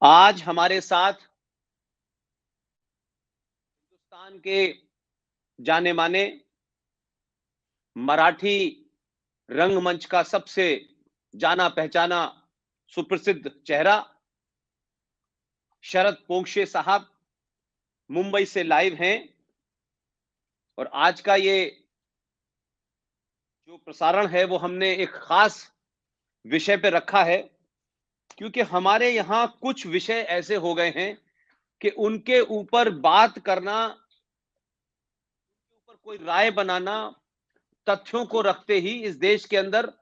आज हमारे साथ हिंदुस्तान के जाने माने मराठी रंगमंच का सबसे जाना पहचाना सुप्रसिद्ध चेहरा शरद पोंक्षे साहब मुंबई से लाइव हैं। और आज का ये जो प्रसारण है वो हमने एक खास विषय पे रखा है, क्योंकि हमारे यहाँ कुछ विषय ऐसे हो गए हैं कि उनके ऊपर बात करना, उनके ऊपर कोई राय बनाना, तथ्यों को रखते ही इस देश के अंदर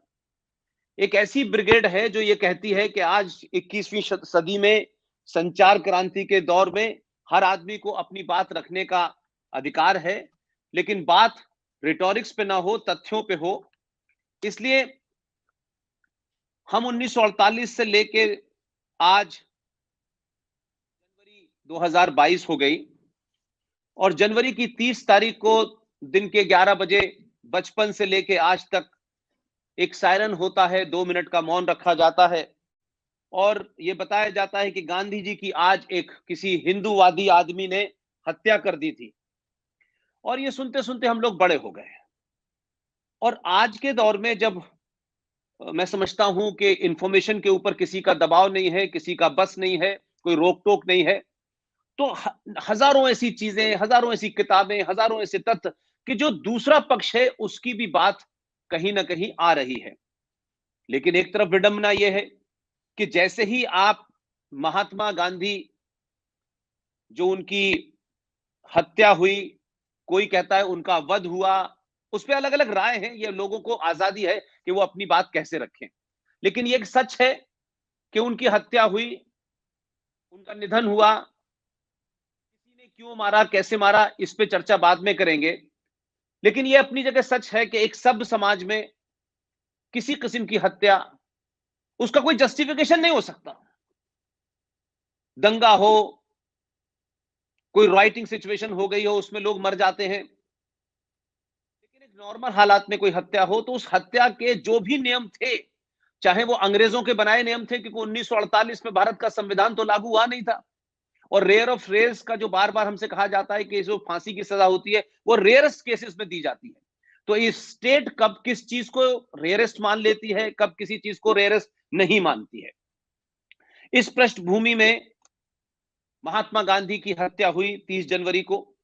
एक ऐसी ब्रिगेड है जो ये कहती है कि आज 21वीं सदी में संचार क्रांति के दौर में हर आदमी को अपनी बात रखने का अधिकार है, लेकिन बात रिटॉरिक्स पे ना हो, तथ्यों पे हो। इसलिए हम 1948 से लेके आज जनवरी 2022 हो गई और जनवरी की 30 तारीख को दिन के 11 बजे बचपन से लेके आज तक एक सायरन होता है, 2 मिनट का मौन रखा जाता है और ये बताया जाता है कि गांधी जी की आज एक किसी हिंदूवादी आदमी ने हत्या कर दी थी। और ये सुनते सुनते हम लोग बड़े हो गए। और आज के दौर में जब मैं समझता हूं कि इंफॉर्मेशन के ऊपर किसी का दबाव नहीं है, किसी का बस नहीं है, कोई रोक टोक नहीं है, तो हजारों ऐसी चीजें, हजारों ऐसी किताबें, हजारों ऐसे तथ्य कि जो दूसरा पक्ष है उसकी भी बात कहीं ना कहीं आ रही है। लेकिन एक तरफ विडंबना यह है कि जैसे ही आप महात्मा गांधी जो उनकी हत्या हुई, कोई कहता है उनका वध हुआ, उस पे अलग अलग राय है, ये लोगों को आजादी है कि वो अपनी बात कैसे रखें। लेकिन ये एक सच है कि उनकी हत्या हुई, उनका निधन हुआ, किसी ने क्यों मारा, कैसे मारा, इस पे चर्चा बाद में करेंगे। लेकिन ये अपनी जगह सच है कि एक सभ्य समाज में किसी किस्म की हत्या, उसका कोई जस्टिफिकेशन नहीं हो सकता। दंगा हो, कोई राइटिंग सिचुएशन हो गई हो, उसमें लोग मर जाते हैं, लेकिन एक नॉर्मल हालात में कोई हत्या हो तो उस हत्या के जो भी नियम थे, चाहे वो अंग्रेजों के बनाए नियम थे, क्योंकि 1948 में भारत का संविधान तो लागू हुआ नहीं था। और रेयर ऑफ रेयर्स का जो बार बार हमसे कहा जाता है कि जो फांसी की सजा होती है वो रेयरेस्ट केसेस में दी जाती है। तो इस स्टेट कब किस चीज को रेयरेस्ट मान लेती है, कब किसी चीज को रेयरेस्ट नहीं मानती है। इस पृष्ठभूमि में महात्मा गांधी की हत्या हुई 30 जनवरी को,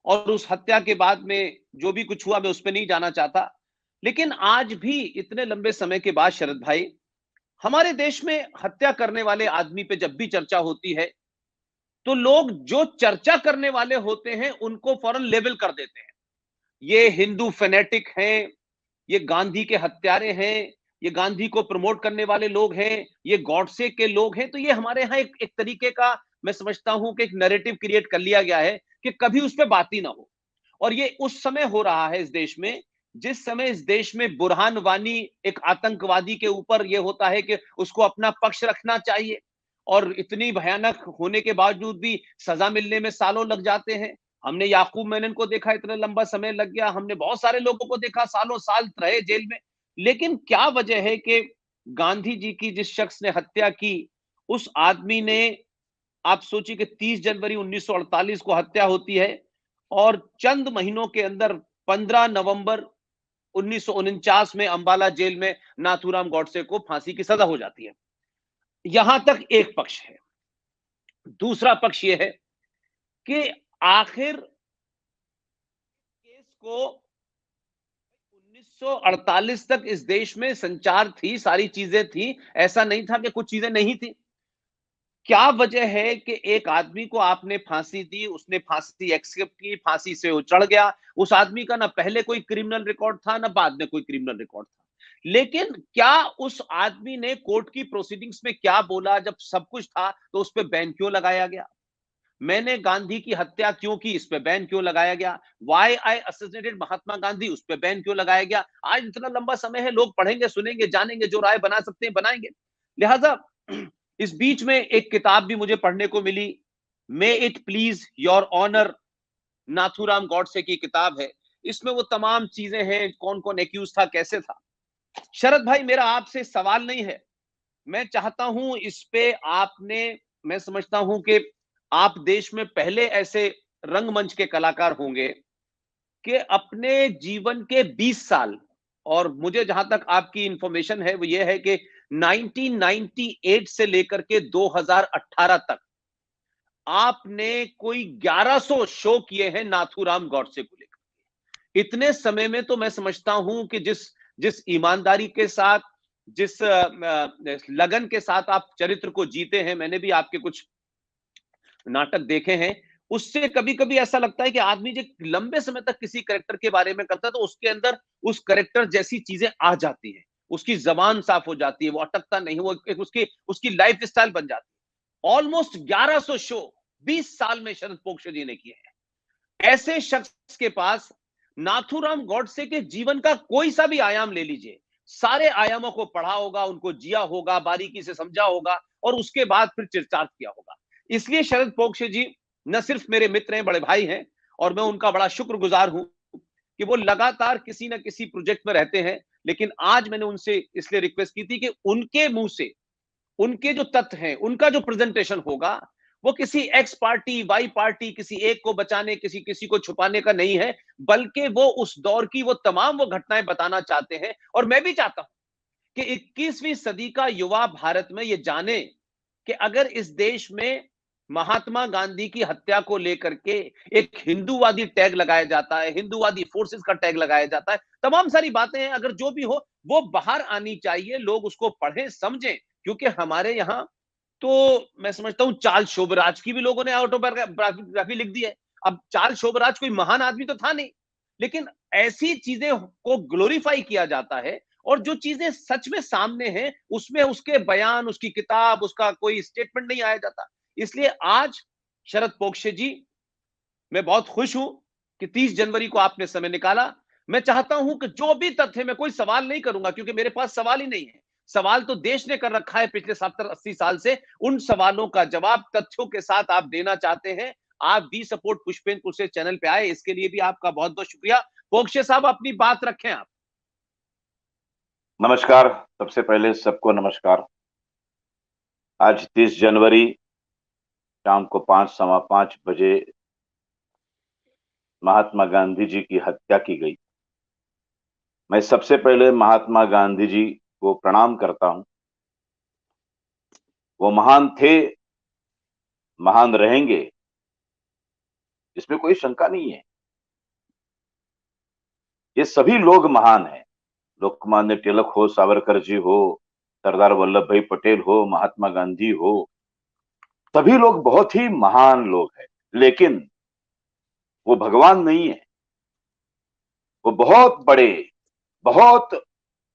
और उस हत्या के बाद में जो भी कुछ हुआ मैं उस पर नहीं जाना चाहता। लेकिन आज भी इतने लंबे समय के बाद शरद भाई, हमारे देश में हत्या करने वाले आदमी पे जब भी चर्चा होती है तो लोग जो चर्चा करने वाले होते हैं उनको फौरन लेबल कर देते हैं। ये हिंदू फेनेटिक हैं, ये गांधी के हत्यारे हैं, ये गांधी को प्रमोट करने वाले लोग हैं, ये गॉडसे के लोग हैं। तो ये हमारे यहाँ एक तरीके का, मैं समझता हूं कि एक नैरेटिव क्रिएट कर लिया गया है कि कभी उस पर बात ही ना हो। और ये उस समय हो रहा है इस देश में, जिस समय इस देश में बुरहान वानी एक आतंकवादी के ऊपर यह होता है कि उसको अपना पक्ष रखना चाहिए, और इतनी भयानक होने के बावजूद भी सजा मिलने में सालों लग जाते हैं। हमने याकूब मेनन को देखा, इतना लंबा समय लग गया। हमने बहुत सारे लोगों को देखा, सालों साल रहे जेल में। लेकिन क्या वजह है कि गांधी जी की जिस शख्स ने हत्या की, उस आदमी ने, आप सोचिए कि 30 जनवरी 1948 को हत्या होती है और चंद महीनों के अंदर 15 नवंबर 1949 में अंबाला जेल में नाथूराम गॉडसे को फांसी की सजा हो जाती है। यहां तक एक पक्ष है। दूसरा पक्ष यह है कि आखिर केस को 1948 तक इस देश में संचार थी, सारी चीजें थी, ऐसा नहीं था कि कुछ चीजें नहीं थी। क्या वजह है कि एक आदमी को आपने फांसी दी, उसने फांसी एक्सेप्ट की, फांसी से वो चढ़ गया। उस आदमी का ना पहले कोई क्रिमिनल रिकॉर्ड था, ना बाद में कोई क्रिमिनल रिकॉर्ड था। लेकिन क्या उस आदमी ने कोर्ट की प्रोसीडिंग्स में क्या बोला, जब सब कुछ था, तो उस पर बैन क्यों लगाया गया? मैंने गांधी की हत्या क्यों की, इस पे बैन क्यों लगाया गया? वाई आई असोसिएटेड महात्मा गांधी, उस पे बैन क्यों लगाया गया? आज इतना लंबा समय है, लोग पढ़ेंगे, सुनेंगे, जानेंगे, जो राय बना सकते हैं बनाएंगे। लिहाजा इस बीच में एक किताब भी मुझे पढ़ने को मिली, may it please your honour, Nathuram Godse की किताब है। इसमें वो तमाम चीजें हैं, कौन कौन एक्यूज था, कैसे था। शरद भाई, मेरा आपसे सवाल नहीं है, मैं चाहता हूं इस पे आपने मैं समझता हूं कि आप देश में पहले ऐसे रंगमंच के कलाकार होंगे कि अपने जीवन के 20 साल, और मुझे जहां तक आपकी इंफॉर्मेशन है वो ये है कि 1998 से लेकर के 2018 तक आपने कोई 1100 शो किए हैं नाथूराम गॉडसे को लेकर। इतने समय में तो मैं समझता हूं कि जिस जिस ईमानदारी के साथ, जिस लगन के साथ आप चरित्र को जीते हैं, मैंने भी आपके कुछ नाटक देखे हैं, उससे कभी-कभी ऐसा लगता है कि आदमी जो लंबे समय तक किसी कैरेक्टर के बारे में करता है, तो उसके अंदर उस कैरेक्टर जैसी चीजें आ जाती हैं। उसकी ज़बान साफ हो जाती है, वो अटकता नहीं, वो एक उसकी उसकी लाइफ़स्टाइल बन जाती है। ऑलमोस्ट 1100 शो 20 साल में शरद पोंक्षे जी ने किए हैं। ऐसे शख्स के पास नाथूराम गॉडसे के जीवन का कोई सा भी आयाम ले लीजिए, सारे आयामों को पढ़ा होगा, उनको जिया होगा, बारीकी से समझा होगा और उसके बाद फिर चरितार्थ किया होगा। इसलिए शरद पोंक्षे जी न सिर्फ मेरे मित्र हैं, बड़े भाई हैं, और मैं उनका बड़ा शुक्रगुजार हूं कि वो लगातार किसी न किसी प्रोजेक्ट में रहते हैं। लेकिन आज मैंने उनसे इसलिए रिक्वेस्ट की थी कि उनके मुंह से उनके जो तथ्य हैं, उनका जो प्रेजेंटेशन होगा, वो किसी एक्स पार्टी, वाई पार्टी, किसी एक को बचाने, किसी किसी को छुपाने का नहीं है, बल्कि वो उस दौर की वो तमाम वो घटनाएं बताना चाहते हैं। और मैं भी चाहता हूं कि 21वीं सदी का युवा भारत में ये जाने कि अगर इस देश में महात्मा गांधी की हत्या को लेकर के एक हिंदूवादी टैग लगाया जाता है, हिंदूवादी फोर्सेस का टैग लगाया जाता है, तमाम सारी बातें हैं, अगर जो भी हो वो बाहर आनी चाहिए, लोग उसको पढ़ें, समझें। क्योंकि हमारे यहां तो मैं समझता हूं चार्ल्स शोभराज की भी लोगों ने ऑटोबायोग्राफी लिख दी है। अब चार्ल्स शोभराज कोई महान आदमी तो था नहीं, लेकिन ऐसी चीजें को ग्लोरीफाई किया जाता है, और जो चीजें सच में सामने हैं उसमें उसके बयान, उसकी किताब, उसका कोई स्टेटमेंट नहीं आया जाता। इसलिए आज शरद पोंक्षे जी, मैं बहुत खुश हूं कि 30 जनवरी को आपने समय निकाला। मैं चाहता हूं कि जो भी तथ्य, मैं कोई सवाल नहीं करूंगा क्योंकि मेरे पास सवाल ही नहीं है। सवाल तो देश ने कर रखा है पिछले 70-80 साल से। उन सवालों का जवाब तथ्यों के साथ आप देना चाहते हैं। आप वी सपोर्ट पुष्पेंद्र से चैनल पे आए, इसके लिए भी आपका बहुत बहुत शुक्रिया। पोंक्षे साहब, अपनी बात रखें आप। नमस्कार। सबसे पहले सबको नमस्कार। आज 30 जनवरी शाम को 5:15 बजे महात्मा गांधी जी की हत्या की गई। मैं सबसे पहले महात्मा गांधी जी को प्रणाम करता हूं। वो महान थे, महान रहेंगे, इसमें कोई शंका नहीं है। ये सभी लोग महान हैं। लोकमान्य तिलक हो, सावरकर जी हो, सरदार वल्लभ भाई पटेल हो, महात्मा गांधी हो, सभी लोग बहुत ही महान लोग हैं। लेकिन वो भगवान नहीं है। वो बहुत बड़े, बहुत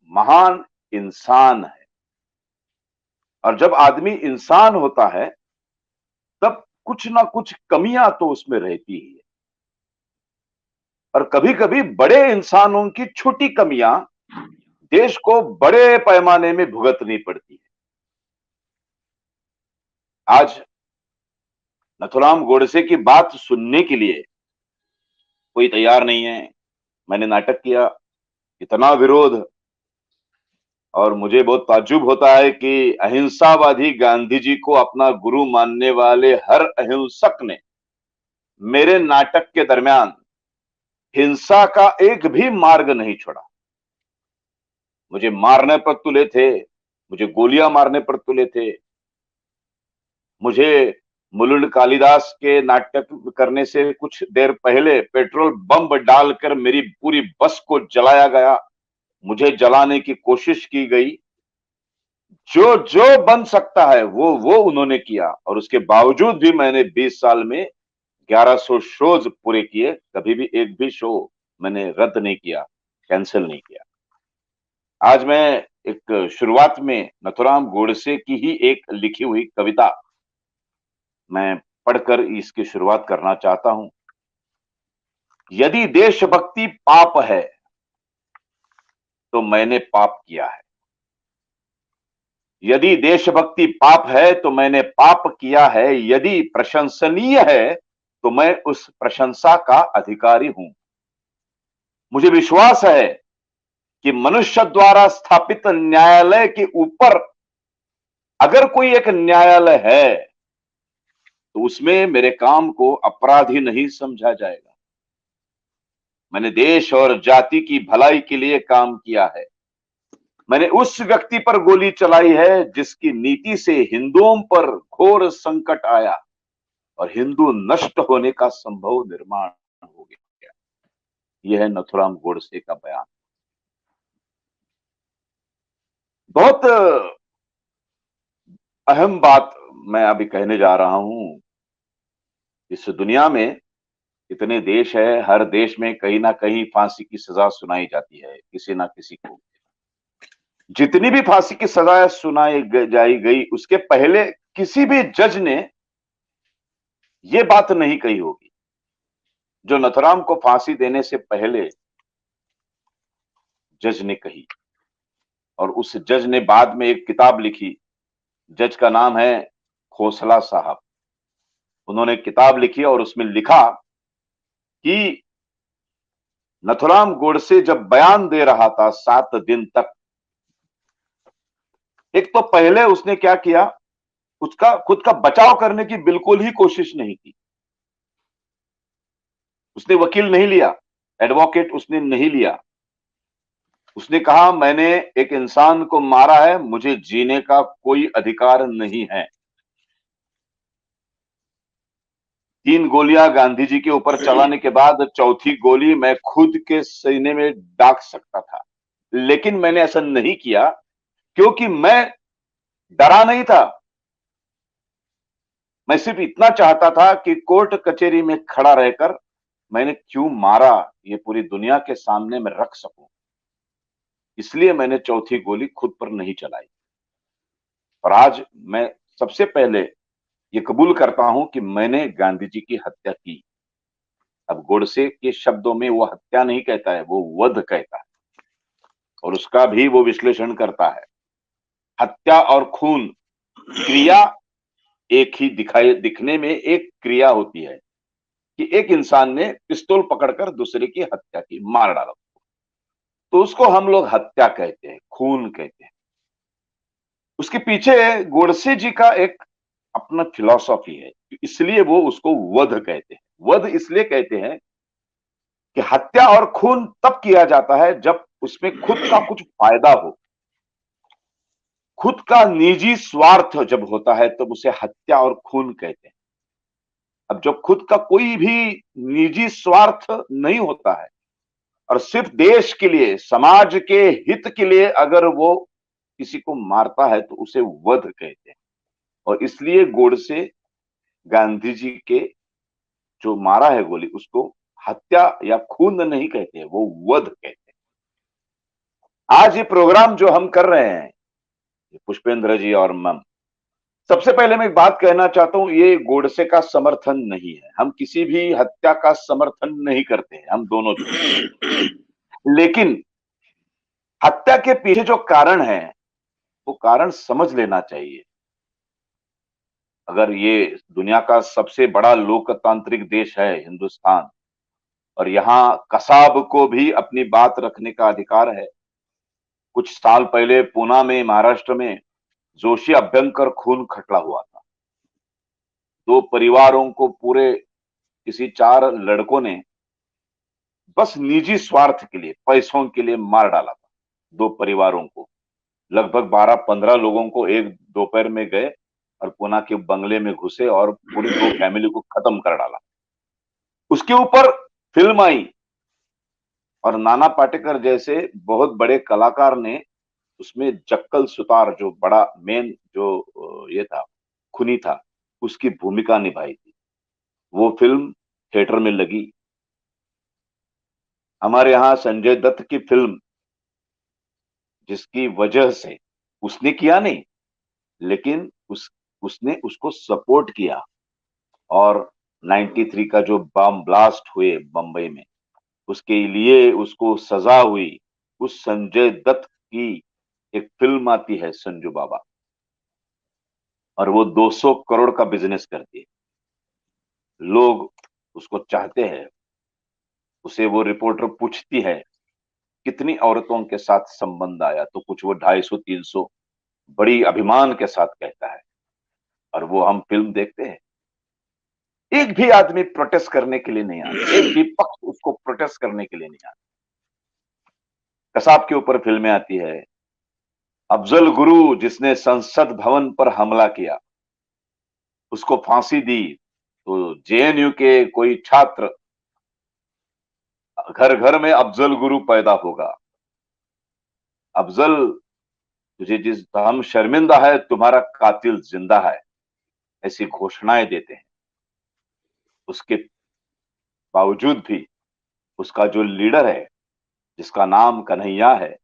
महान इंसान है। और जब आदमी इंसान होता है तब कुछ ना कुछ कमियां तो उसमें रहती ही है। और कभी कभी बड़े इंसानों की छोटी कमियां देश को बड़े पैमाने में भुगतनी पड़ती है। आज नथुराम गोडसे की बात सुनने के लिए कोई तैयार नहीं है। मैंने नाटक किया, इतना विरोध, और मुझे बहुत ताज्जुब होता है कि अहिंसावादी गांधी जी को अपना गुरु मानने वाले हर अहिंसक ने मेरे नाटक के दरमियान हिंसा का एक भी मार्ग नहीं छोड़ा। मुझे मारने पर तुले थे, मुझे गोलियां मारने पर तुले थे, मुझे मुलुंड कालिदास के नाटक करने से कुछ देर पहले पेट्रोल बम डालकर मेरी पूरी बस को जलाया गया, मुझे जलाने की कोशिश की गई। जो जो बन सकता है वो उन्होंने किया, और उसके बावजूद भी मैंने 20 साल में 1100 शोज पूरे किए। कभी भी एक भी शो मैंने रद्द नहीं किया, कैंसिल नहीं किया। आज मैं एक शुरुआत में नथुराम गोडसे की ही एक लिखी हुई कविता मैं पढ़कर इसकी शुरुआत करना चाहता हूं। यदि देशभक्ति पाप है तो मैंने पाप किया है। यदि देशभक्ति पाप है तो मैंने पाप किया है। यदि प्रशंसनीय है तो मैं उस प्रशंसा का अधिकारी हूं। मुझे विश्वास है कि मनुष्य द्वारा स्थापित न्यायालय के ऊपर अगर कोई एक न्यायालय है तो उसमें मेरे काम को अपराधी नहीं समझा जाएगा। मैंने देश और जाति की भलाई के लिए काम किया है। मैंने उस व्यक्ति पर गोली चलाई है जिसकी नीति से हिंदुओं पर घोर संकट आया और हिंदू नष्ट होने का संभव निर्माण हो गया। यह है नथुराम गोडसे का बयान। बहुत अहम बात मैं अभी कहने जा रहा हूं। इस दुनिया में इतने देश है, हर देश में कहीं ना कहीं फांसी की सजा सुनाई जाती है किसी ना किसी को। जितनी भी फांसी की सजा सुनाई जाई गई, उसके पहले किसी भी जज ने यह बात नहीं कही होगी जो नथुराम को फांसी देने से पहले जज ने कही। और उस जज ने बाद में एक किताब लिखी। जज का नाम है खोसला साहब। उन्होंने किताब लिखी और उसमें लिखा कि नथुराम गोडसे जब बयान दे रहा था 7 दिन तक, एक तो पहले उसने क्या किया, उसका खुद का बचाव करने की बिल्कुल ही कोशिश नहीं की। उसने वकील नहीं लिया, एडवोकेट उसने नहीं लिया। उसने कहा मैंने एक इंसान को मारा है, मुझे जीने का कोई अधिकार नहीं है। 3 गोलियां गांधी जी के ऊपर चलाने के बाद चौथी गोली मैं खुद के सीने में दाग सकता था, लेकिन मैंने ऐसा नहीं किया क्योंकि मैं डरा नहीं था। मैं सिर्फ इतना चाहता था कि कोर्ट कचहरी में खड़ा रहकर मैंने क्यों मारा ये पूरी दुनिया के सामने मैं रख सकूं। इसलिए मैंने चौथी गोली खुद पर नहीं चलाई। और आज मैं सबसे पहले ये कबूल करता हूं कि मैंने गांधी जी की हत्या की। अब गोडसे के शब्दों में वो हत्या नहीं कहता है, वो वध कहता है और उसका भी वो विश्लेषण करता है। हत्या और खून क्रिया एक ही दिखने में एक क्रिया होती है कि एक इंसान ने पिस्तौल पकड़कर दूसरे की हत्या की, मार डाला, तो उसको हम लोग हत्या कहते हैं, खून कहते हैं। उसके पीछे गोडसे जी का एक अपना फिलॉसफी है, इसलिए वो उसको वध कहते हैं। वध इसलिए कहते हैं कि हत्या और खून तब किया जाता है जब उसमें खुद का कुछ फायदा हो, खुद का निजी स्वार्थ जब होता है तब उसे हत्या और खून कहते हैं। अब जब खुद का कोई भी निजी स्वार्थ नहीं होता है और सिर्फ देश के लिए, समाज के हित के लिए अगर वो किसी को मारता है तो उसे वध कहते हैं। और इसलिए गोडसे गांधी जी के जो मारा है गोली उसको हत्या या खून नहीं कहते हैं, वो वध कहते हैं। आज ये प्रोग्राम जो हम कर रहे हैं, पुष्पेंद्र जी और मम, सबसे पहले मैं एक बात कहना चाहता हूं, ये गोडसे का समर्थन नहीं है। हम किसी भी हत्या का समर्थन नहीं करते हैं, हम दोनों जो। लेकिन हत्या के पीछे जो कारण है वो कारण समझ लेना चाहिए। अगर ये दुनिया का सबसे बड़ा लोकतांत्रिक देश है हिंदुस्तान, और यहां कसाब को भी अपनी बात रखने का अधिकार है। कुछ साल पहले पूना में, महाराष्ट्र में जोशी अभ्यंकर खून खटला हुआ था। 2 परिवारों को, पूरे किसी 4 लड़कों ने बस निजी स्वार्थ के लिए, पैसों के लिए मार डाला था 2 परिवारों को। लगभग 12-15 लोगों को एक दोपहर में गए और पूना के बंगले में घुसे और पूरी 2 फैमिली को खत्म कर डाला। उसके ऊपर फिल्म आई और नाना पाटेकर जैसे बहुत बड़े कलाकार ने उसमें जक्कल सुतार, जो बड़ा मेन जो ये था, खूनी था, उसकी भूमिका निभाई थी। वो फिल्म थिएटर में लगी। हमारे यहां संजय दत्त की फिल्म, जिसकी वजह से उसने किया नहीं, लेकिन उसने उसको सपोर्ट किया। और 93 का जो बम ब्लास्ट हुए बंबई में, उसके लिए उसको सजा हुई। उस संजय दत्त की एक फिल्म आती है संजू बाबा, और वो 200 करोड़ का बिजनेस करती है। लोग उसको चाहते हैं। उसे वो रिपोर्टर पूछती है कितनी औरतों के साथ संबंध आया, तो कुछ वो 250-300 बड़ी अभिमान के साथ कहता है। और वो हम फिल्म देखते हैं। एक भी आदमी प्रोटेस्ट करने के लिए नहीं आता, एक भी पक्ष उसको प्रोटेस्ट करने के लिए नहीं आता। कसाब के ऊपर फिल्में आती है, अफजल गुरु जिसने संसद भवन पर हमला किया उसको फांसी दी, तो जेएनयू के कोई छात्र घर घर में अफजल गुरु पैदा होगा, अफजल तुझे जिस हम शर्मिंदा है तुम्हारा कातिल जिंदा है, ऐसी घोषणाएं देते हैं। उसके बावजूद भी उसका जो लीडर है जिसका नाम कन्हैया है,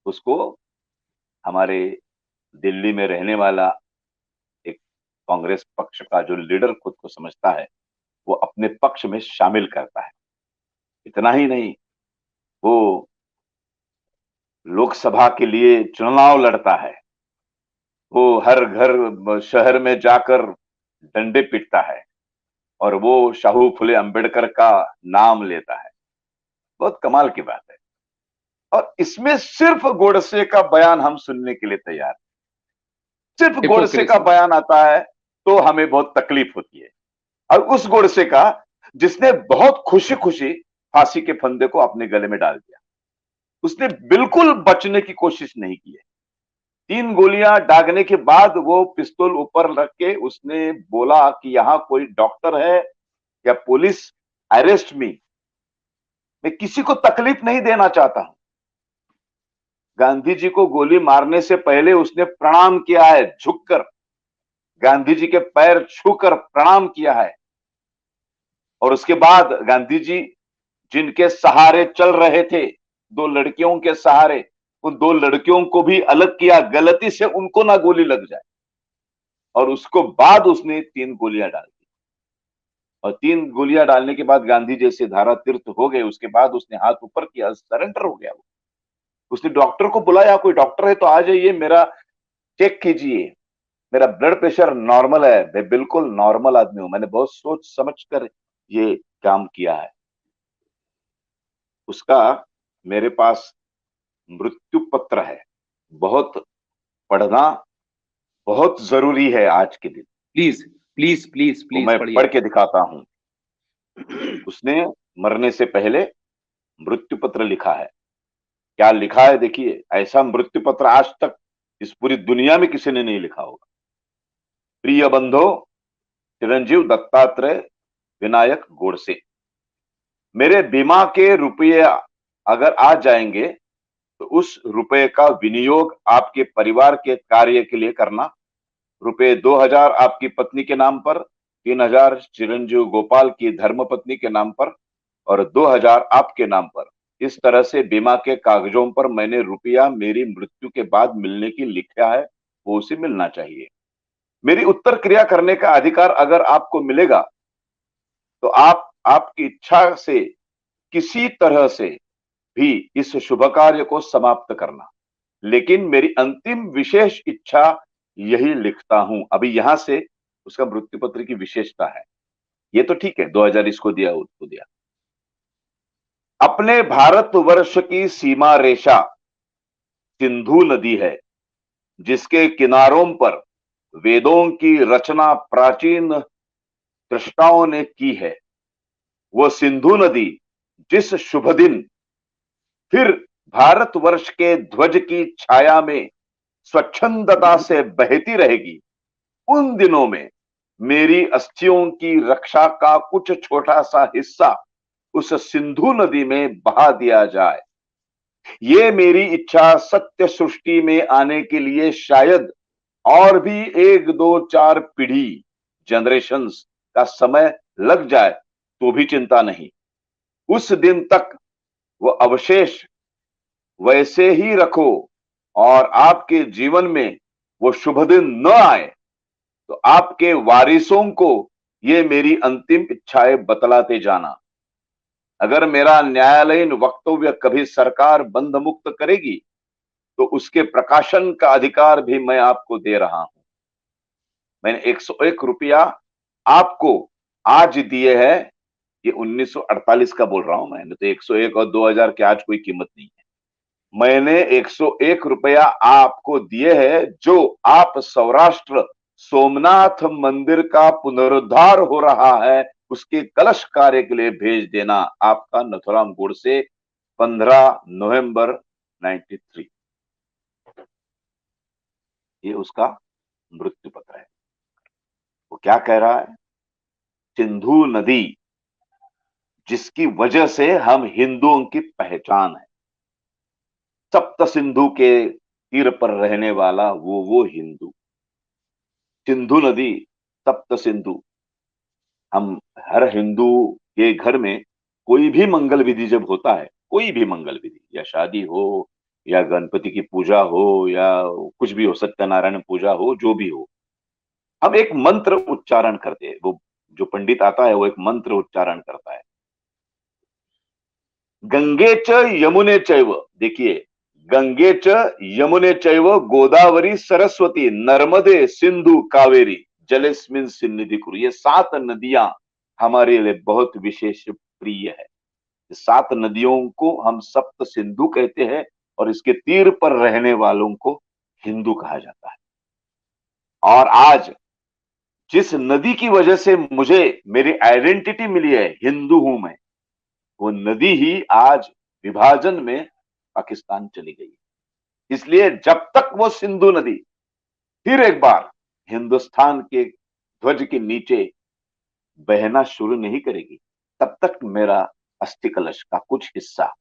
उसको हमारे दिल्ली में रहने वाला एक कांग्रेस पक्ष का जो लीडर खुद को समझता है वो अपने पक्ष में शामिल करता है। इतना ही नहीं, वो लोकसभा के लिए चुनाव लड़ता है, वो हर घर शहर में जाकर डंडे पीटता है और वो शाहू फुले अंबेडकर का नाम लेता है। बहुत कमाल की बात है। और इसमें सिर्फ गोडसे का बयान हम सुनने के लिए तैयार हैं। सिर्फ गोडसे का बयान आता है तो हमें बहुत तकलीफ होती है, और उस गोडसे का जिसने बहुत खुशी खुशी फांसी के फंदे को अपने गले में डाल दिया, उसने बिल्कुल बचने की कोशिश नहीं की है। 3 गोलियां दागने के बाद वो पिस्तौल ऊपर रख के उसने बोला कि यहां कोई डॉक्टर है या पुलिस, अरेस्ट मी, मैं किसी को तकलीफ नहीं देना चाहता हूं। गांधी जी को गोली मारने से पहले उसने प्रणाम किया है, झुककर गांधी जी के पैर छूकर प्रणाम किया है। और उसके बाद गांधी जी जिनके सहारे चल रहे थे, 2 लड़कियों के सहारे, उन 2 लड़कियों को भी अलग किया, गलती से उनको ना गोली लग जाए। और उसको बाद उसने 3 गोलियां डाल दी, और 3 गोलियां डालने के बाद गांधी जैसे धारा तीर्थ हो गए। उसके बाद उसने हाथ ऊपर किया, सरेंडर हो गया। वो उसने डॉक्टर को बुलाया, कोई डॉक्टर है तो आ जाइए, मेरा चेक कीजिए, मेरा ब्लड प्रेशर नॉर्मल है, मैं बिल्कुल नॉर्मल आदमी हूं, मैंने बहुत सोच समझ कर ये काम किया है। उसका मेरे पास मृत्यु पत्र है, बहुत पढ़ना बहुत जरूरी है आज के दिन। प्लीज प्लीज प्लीज तो प्लीज मैं पढ़िए। पढ़ के दिखाता हूं। उसने मरने से पहले मृत्यु पत्र लिखा है। क्या लिखा है देखिए, ऐसा मृत्यु पत्र आज तक इस पूरी दुनिया में किसी ने नहीं लिखा होगा। प्रिय बंधो चिरंजीव दत्तात्रेय विनायक गोडसे, मेरे बीमा के रुपये अगर आ जाएंगे तो उस रुपए का विनियोग आपके परिवार के कार्य के लिए करना। रुपए 2000 आपकी पत्नी के नाम पर, 3000 चिरंजीव गोपाल की धर्मपत्नी के नाम पर और 2000 आपके नाम पर। इस तरह से बीमा के कागजों पर मैंने रुपया मेरी मृत्यु के बाद मिलने की लिखा है, वो उसे मिलना चाहिए। मेरी उत्तर क्रिया करने का अधिकार अगर आपको मिलेगा तो आप आपकी इच्छा से किसी तरह से भी इस शुभ कार्य को समाप्त करना। लेकिन मेरी अंतिम विशेष इच्छा यही लिखता हूं। अभी यहां से उसका मृत्यु पत्र की विशेषता है। ये तो ठीक है, 2000 इसको दिया उसको दिया। अपने भारतवर्ष की सीमा रेखा सिंधु नदी है, जिसके किनारों पर वेदों की रचना प्राचीन दृष्टाओं ने की है। वो सिंधु नदी जिस शुभ दिन फिर भारतवर्ष के ध्वज की छाया में स्वच्छंदता से बहती रहेगी, उन दिनों में मेरी अस्थियों की रक्षा का कुछ छोटा सा हिस्सा उस सिंधु नदी में बहा दिया जाए। ये मेरी इच्छा सत्य सृष्टि में आने के लिए शायद और भी 1, 2, 4 पीढ़ी, जनरेशंस का समय लग जाए तो भी चिंता नहीं। उस दिन तक वो अवशेष वैसे ही रखो, और आपके जीवन में वो शुभ दिन न आए तो आपके वारिसों को ये मेरी अंतिम इच्छाएं बतलाते जाना। अगर मेरा न्यायालयीन वक्तव्य कभी सरकार बंद मुक्त करेगी तो उसके प्रकाशन का अधिकार भी मैं आपको दे रहा हूं। मैंने 101 रुपया आपको आज दिए हैं, ये 1948 का बोल रहा हूं। मैंने तो 101 और 2000 की आज कोई कीमत नहीं है। मैंने 101 रुपया आपको दिए हैं जो आप सौराष्ट्र सोमनाथ मंदिर का पुनरुद्धार हो रहा है, उसके कलश कार्य के लिए भेज देना। आपका नथुराम गोडसे, 15 नवंबर 93। ये उसका मृत्यु पत्र है। वो क्या कह रहा है? सिंधु नदी जिसकी वजह से हम हिंदुओं की पहचान है, सप्त सिंधु के तीर पर रहने वाला वो हिंदू। सिंधु नदी, सप्त सिंधु। हम हर हिंदू के घर में कोई भी मंगल विधि जब होता है, कोई भी मंगल विधि, या शादी हो या गणपति की पूजा हो या कुछ भी हो, सत्यनारायण पूजा हो, जो भी हो, हम एक मंत्र उच्चारण करते हैं। वो जो पंडित आता है वो एक मंत्र उच्चारण करता है, गंगे च यमुने चैव। देखिए, गंगे च यमुने चैव गोदावरी सरस्वती नर्मदे सिंधु कावेरी जलेस्मिन सन्निधि कुरु। ये 7 नदियां हमारे लिए बहुत विशेष प्रिय है। 7 नदियों को हम सप्त सिंधु कहते हैं और इसके तीर पर रहने वालों को हिंदू कहा जाता है। और आज जिस नदी की वजह से मुझे मेरी आइडेंटिटी मिली है, हिंदू हूं मैं, वो नदी ही आज विभाजन में पाकिस्तान चली गई। इसलिए जब तक वो सिंधु नदी फिर एक बार हिंदुस्तान के ध्वज के नीचे बहना शुरू नहीं करेगी, तब तक मेरा अस्थि कलश का कुछ हिस्सा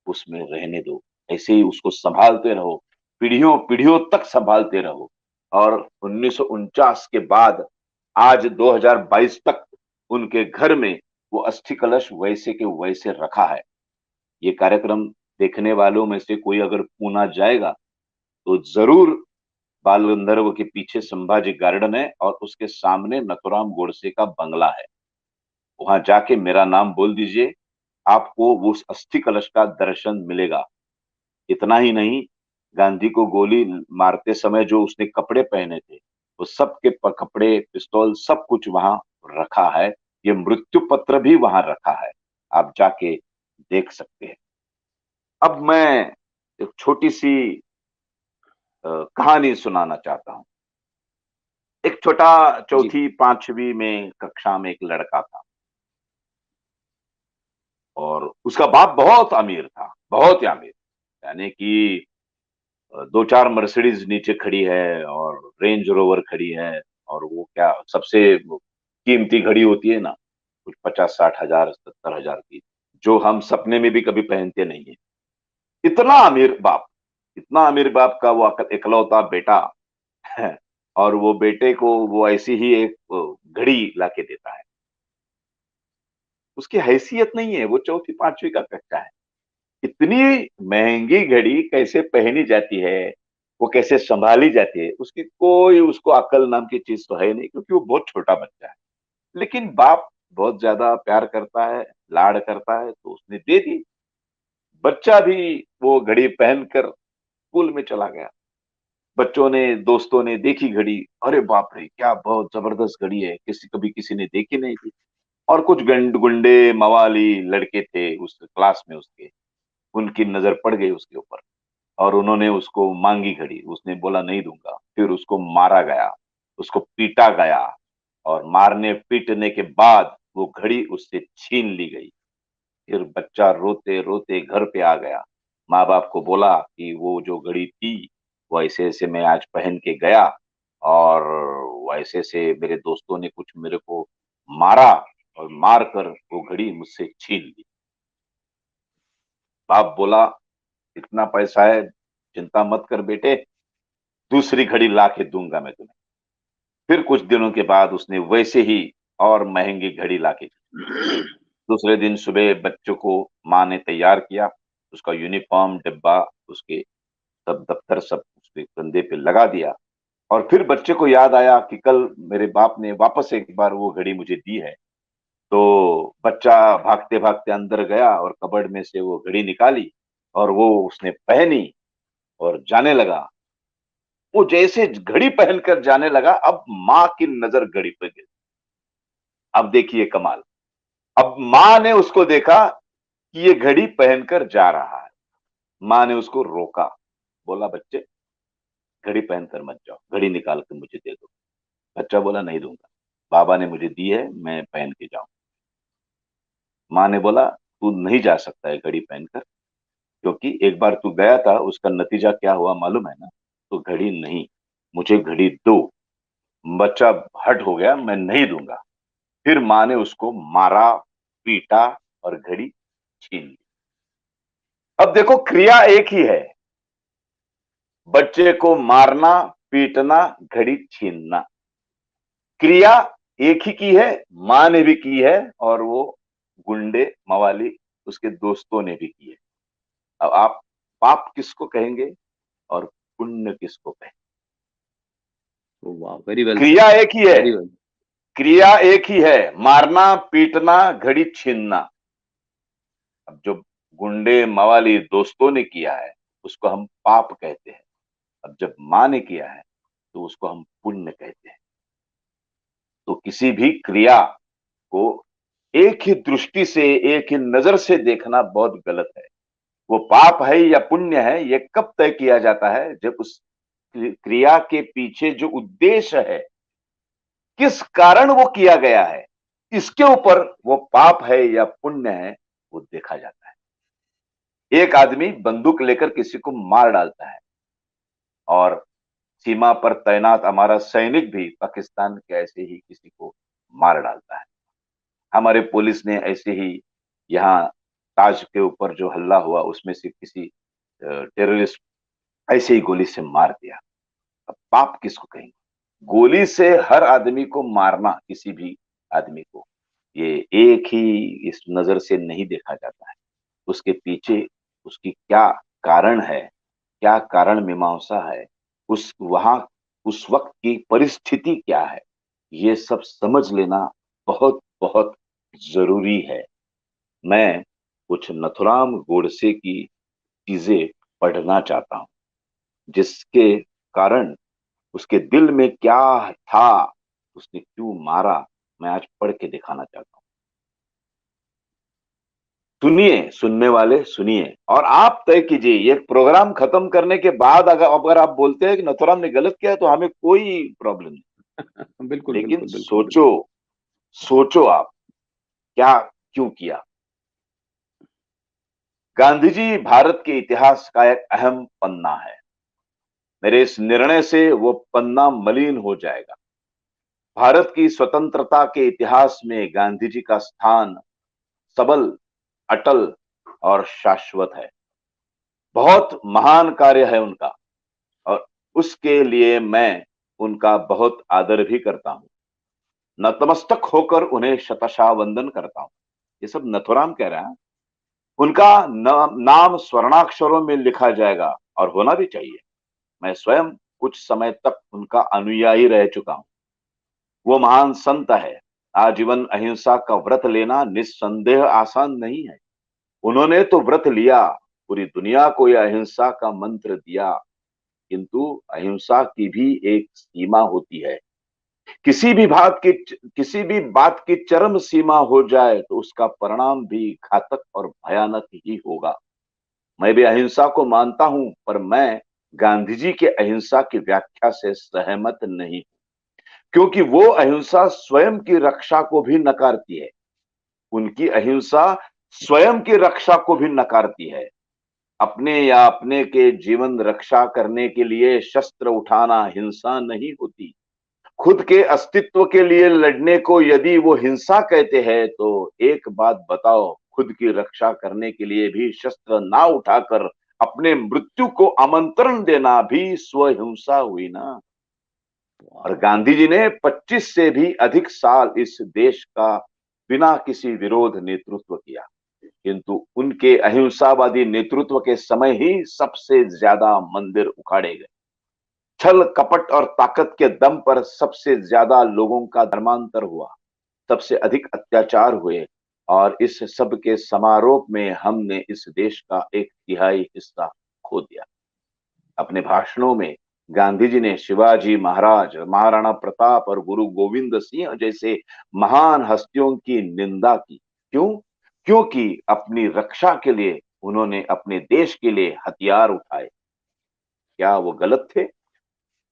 उसमें रहने दो। ऐसे ही उसको संभालते रहो, पीढ़ियों पीढ़ियों तक संभालते रहो। और 1949 के बाद आज 2022 तक उनके घर में वो अस्थि कलश वैसे के वैसे रखा है। ये कार्यक्रम देखने वालों में से कोई अगर पूना जाएगा तो जरूर बाल गंधर्व के पीछे संभाजी गार्डन है और उसके सामने नथुराम गोडसे का बंगला है। वहां जाके मेरा नाम बोल दीजिए, आपको उस अस्थि कलश का दर्शन मिलेगा। इतना ही नहीं, गांधी को गोली मारते समय जो उसने कपड़े पहने थे, वो सब के कपड़े, पिस्तौल, सब कुछ वहां रखा है। ये मृत्यु पत्र भी वहां रखा है, आप जाके देख सकते हैं। अब मैं एक छोटी सी कहानी सुनाना चाहता हूं। एक छोटा, जी। चौथी पांचवी में कक्षा में एक लड़का था और उसका बाप बहुत अमीर था, बहुत ही अमीर। यानी कि 2-4 मर्सिडीज नीचे खड़ी है और रेंज रोवर खड़ी है, और वो क्या सबसे कीमती घड़ी होती है ना, कुछ 50-60 हजार, 70 हजार की, जो हम सपने में भी कभी पहनते नहीं है। इतना अमीर बाप, इतना अमीर बाप का वो इकलौता बेटा है, और वो बेटे को वो ऐसी ही एक घड़ी लाके देता है। उसकी हैसियत नहीं है, वो चौथी पांचवी का कच्चा है। इतनी महंगी घड़ी कैसे पहनी जाती है, वो कैसे संभाली जाती है, उसकी कोई उसको अकल नाम की चीज तो है नहीं, क्योंकि वो बहुत छोटा बच्चा है। लेकिन बाप बहुत ज्यादा प्यार करता है, लाड़ करता है, तो उसने दे दी। बच्चा भी वो घड़ी पहनकर स्कूल में चला गया। बच्चों ने, दोस्तों ने देखी घड़ी, अरे बाप रे, क्या बहुत जबरदस्त घड़ी है, कभी किसी ने देखी नहीं थी। और कुछ गुंडे मवाली लड़के थे उस क्लास में उसके, उनकी नजर पड़ गई उसके ऊपर और उन्होंने उसको मांगी घड़ी। उसने बोला नहीं दूंगा। फिर उसको मारा गया, उसको पीटा गया, और मारने पीटने के बाद वो घड़ी उससे छीन ली गई। फिर बच्चा रोते रोते घर पे आ गया, माँ बाप को बोला कि वो जो घड़ी थी वो ऐसे ऐसे मैं आज पहन के गया, और वैसे से मेरे दोस्तों ने कुछ मेरे को मारा और मार कर वो घड़ी मुझसे छीन ली। बाप बोला इतना पैसा है, चिंता मत कर बेटे, दूसरी घड़ी ला के दूंगा मैं तुम्हें। फिर कुछ दिनों के बाद उसने वैसे ही और महंगी घड़ी ला के दी। दूसरे दिन सुबह बच्चों को माँ ने तैयार किया, उसका यूनिफॉर्म, डिब्बा, उसके सब दफ्तर सब उसके कंधे पे लगा दिया। और फिर बच्चे को याद आया कि कल मेरे बाप ने वापस एक बार वो घड़ी मुझे दी है। तो बच्चा भागते भागते अंदर गया और कबर्ड में से वो घड़ी निकाली और वो उसने पहनी और जाने लगा। वो जैसे घड़ी पहनकर जाने लगा, अब माँ की नजर घड़ी पे गिरी। अब देखिए कमाल, अब माँ ने उसको देखा कि ये घड़ी पहनकर जा रहा है। माँ ने उसको रोका, बोला बच्चे घड़ी पहनकर मत जाओ, घड़ी निकाल के मुझे दे दो। बच्चा बोला नहीं दूंगा, बाबा ने मुझे दी है, मैं पहन के जाऊं। माँ ने बोला तू नहीं जा सकता है घड़ी पहनकर, क्योंकि एक बार तू गया था, उसका नतीजा क्या हुआ मालूम है ना। तो घड़ी नहीं, मुझे घड़ी दो। बच्चा हट हो गया, मैं नहीं दूंगा। फिर माँ ने उसको मारा, पीटा और घड़ी छीन ली। अब देखो क्रिया एक ही है, बच्चे को मारना, पीटना, घड़ी छीनना, क्रिया एक ही की है। माँ ने भी की है और वो गुंडे मवाली उसके दोस्तों ने भी की है। अब आप पाप किसको कहेंगे और पुण्य किसको कहेंगे? वाह, वेरी वेल सेड, क्रिया एक ही है, वेरी वेल। क्रिया एक ही है, मारना, पीटना, घड़ी छीनना। अब जो गुंडे मवाली दोस्तों ने किया है उसको हम पाप कहते हैं। अब जब माँ ने किया है तो उसको हम पुण्य कहते हैं। तो किसी भी क्रिया को एक ही दृष्टि से, एक ही नजर से देखना बहुत गलत है। वो पाप है या पुण्य है, ये कब तय किया जाता है? जब उस क्रिया के पीछे जो उद्देश्य है, किस कारण वो किया गया है, इसके ऊपर वो पाप है या पुण्य है वो देखा जाता है। एक आदमी बंदूक लेकर किसी को मार डालता है और सीमा पर तैनात हमारा सैनिक भी पाकिस्तान के ऐसे ही किसी को मार डालता है। हमारे पुलिस ने ऐसे ही यहाँ ताज के ऊपर जो हल्ला हुआ उसमें से किसी टेररिस्ट ऐसे ही गोली से मार दिया। अब पाप किसको कहेंगे? गोली से हर आदमी को मारना, किसी भी आदमी को, ये एक ही इस नजर से नहीं देखा जाता है। उसके पीछे उसकी क्या कारण है, क्या कारण मीमांसा है, उस वहां उस वक्त की परिस्थिति क्या है, ये सब समझ लेना बहुत बहुत जरूरी है। मैं कुछ नथुराम गोडसे की चीजें पढ़ना चाहता हूं, जिसके कारण उसके दिल में क्या था, उसने क्यों मारा, मैं आज पढ़ के दिखाना चाहता हूं। सुनिए, सुनने वाले सुनिए और आप तय कीजिए। ये प्रोग्राम खत्म करने के बाद अगर आप बोलते हैं कि नथुराम ने गलत किया तो हमें कोई प्रॉब्लम नहीं, बिल्कुल लेकिन बिल्कुल बिल्कुल सोचो, बिल्कुल। सोचो आप क्या क्यों किया। गांधी जी भारत के इतिहास का एक अहम पन्ना है। मेरे इस निर्णय से वो पन्ना मलिन हो जाएगा। भारत की स्वतंत्रता के इतिहास में गांधी जी का स्थान सबल, अटल और शाश्वत है। बहुत महान कार्य है उनका और उसके लिए मैं उनका बहुत आदर भी करता हूं। नतमस्तक होकर उन्हें शतशः वंदन करता हूं। ये सब नथुराम कह रहा है। उनका नाम स्वर्णाक्षरों में लिखा जाएगा और होना भी चाहिए। मैं स्वयं कुछ समय तक उनका अनुयायी रह चुका हूं। वो महान संत है। आजीवन अहिंसा का व्रत लेना निस्संदेह आसान नहीं है। उन्होंने तो व्रत लिया, पूरी दुनिया को यह अहिंसा का मंत्र दिया, किंतु अहिंसा की भी एक सीमा होती है। किसी भी बात की चरम सीमा हो जाए तो उसका परिणाम भी घातक और भयानक ही होगा। मैं भी अहिंसा को मानता हूं, पर मैं गांधी जी के अहिंसा की व्याख्या से सहमत नहीं, क्योंकि वो अहिंसा स्वयं की रक्षा को भी नकारती है। उनकी अहिंसा स्वयं की रक्षा को भी नकारती है। अपने या अपने के जीवन रक्षा करने के लिए शस्त्र उठाना हिंसा नहीं होती। खुद के अस्तित्व के लिए लड़ने को यदि वो हिंसा कहते हैं तो एक बात बताओ, खुद की रक्षा करने के लिए भी शस्त्र ना उठाकर अपने मृत्यु को आमंत्रण देना भी स्वहिंसा हुई ना। और गांधी जी ने 25 से भी अधिक साल इस देश का बिना किसी विरोध नेतृत्व किया, किंतु उनके अहिंसावादी नेतृत्व के समय ही सबसे ज्यादा मंदिर उखाड़े गए। छल कपट और ताकत के दम पर सबसे ज्यादा लोगों का धर्मांतर हुआ, सबसे अधिक अत्याचार हुए और इस सब के समारोह में हमने इस देश का एक तिहाई हिस्सा खो दिया। अपने भाषणों में गांधी जी ने शिवाजी महाराज, महाराणा प्रताप और गुरु गोविंद सिंह जैसे महान हस्तियों की निंदा की। क्यों? क्योंकि अपनी रक्षा के लिए उन्होंने अपने देश के लिए हथियार उठाए। क्या वो गलत थे?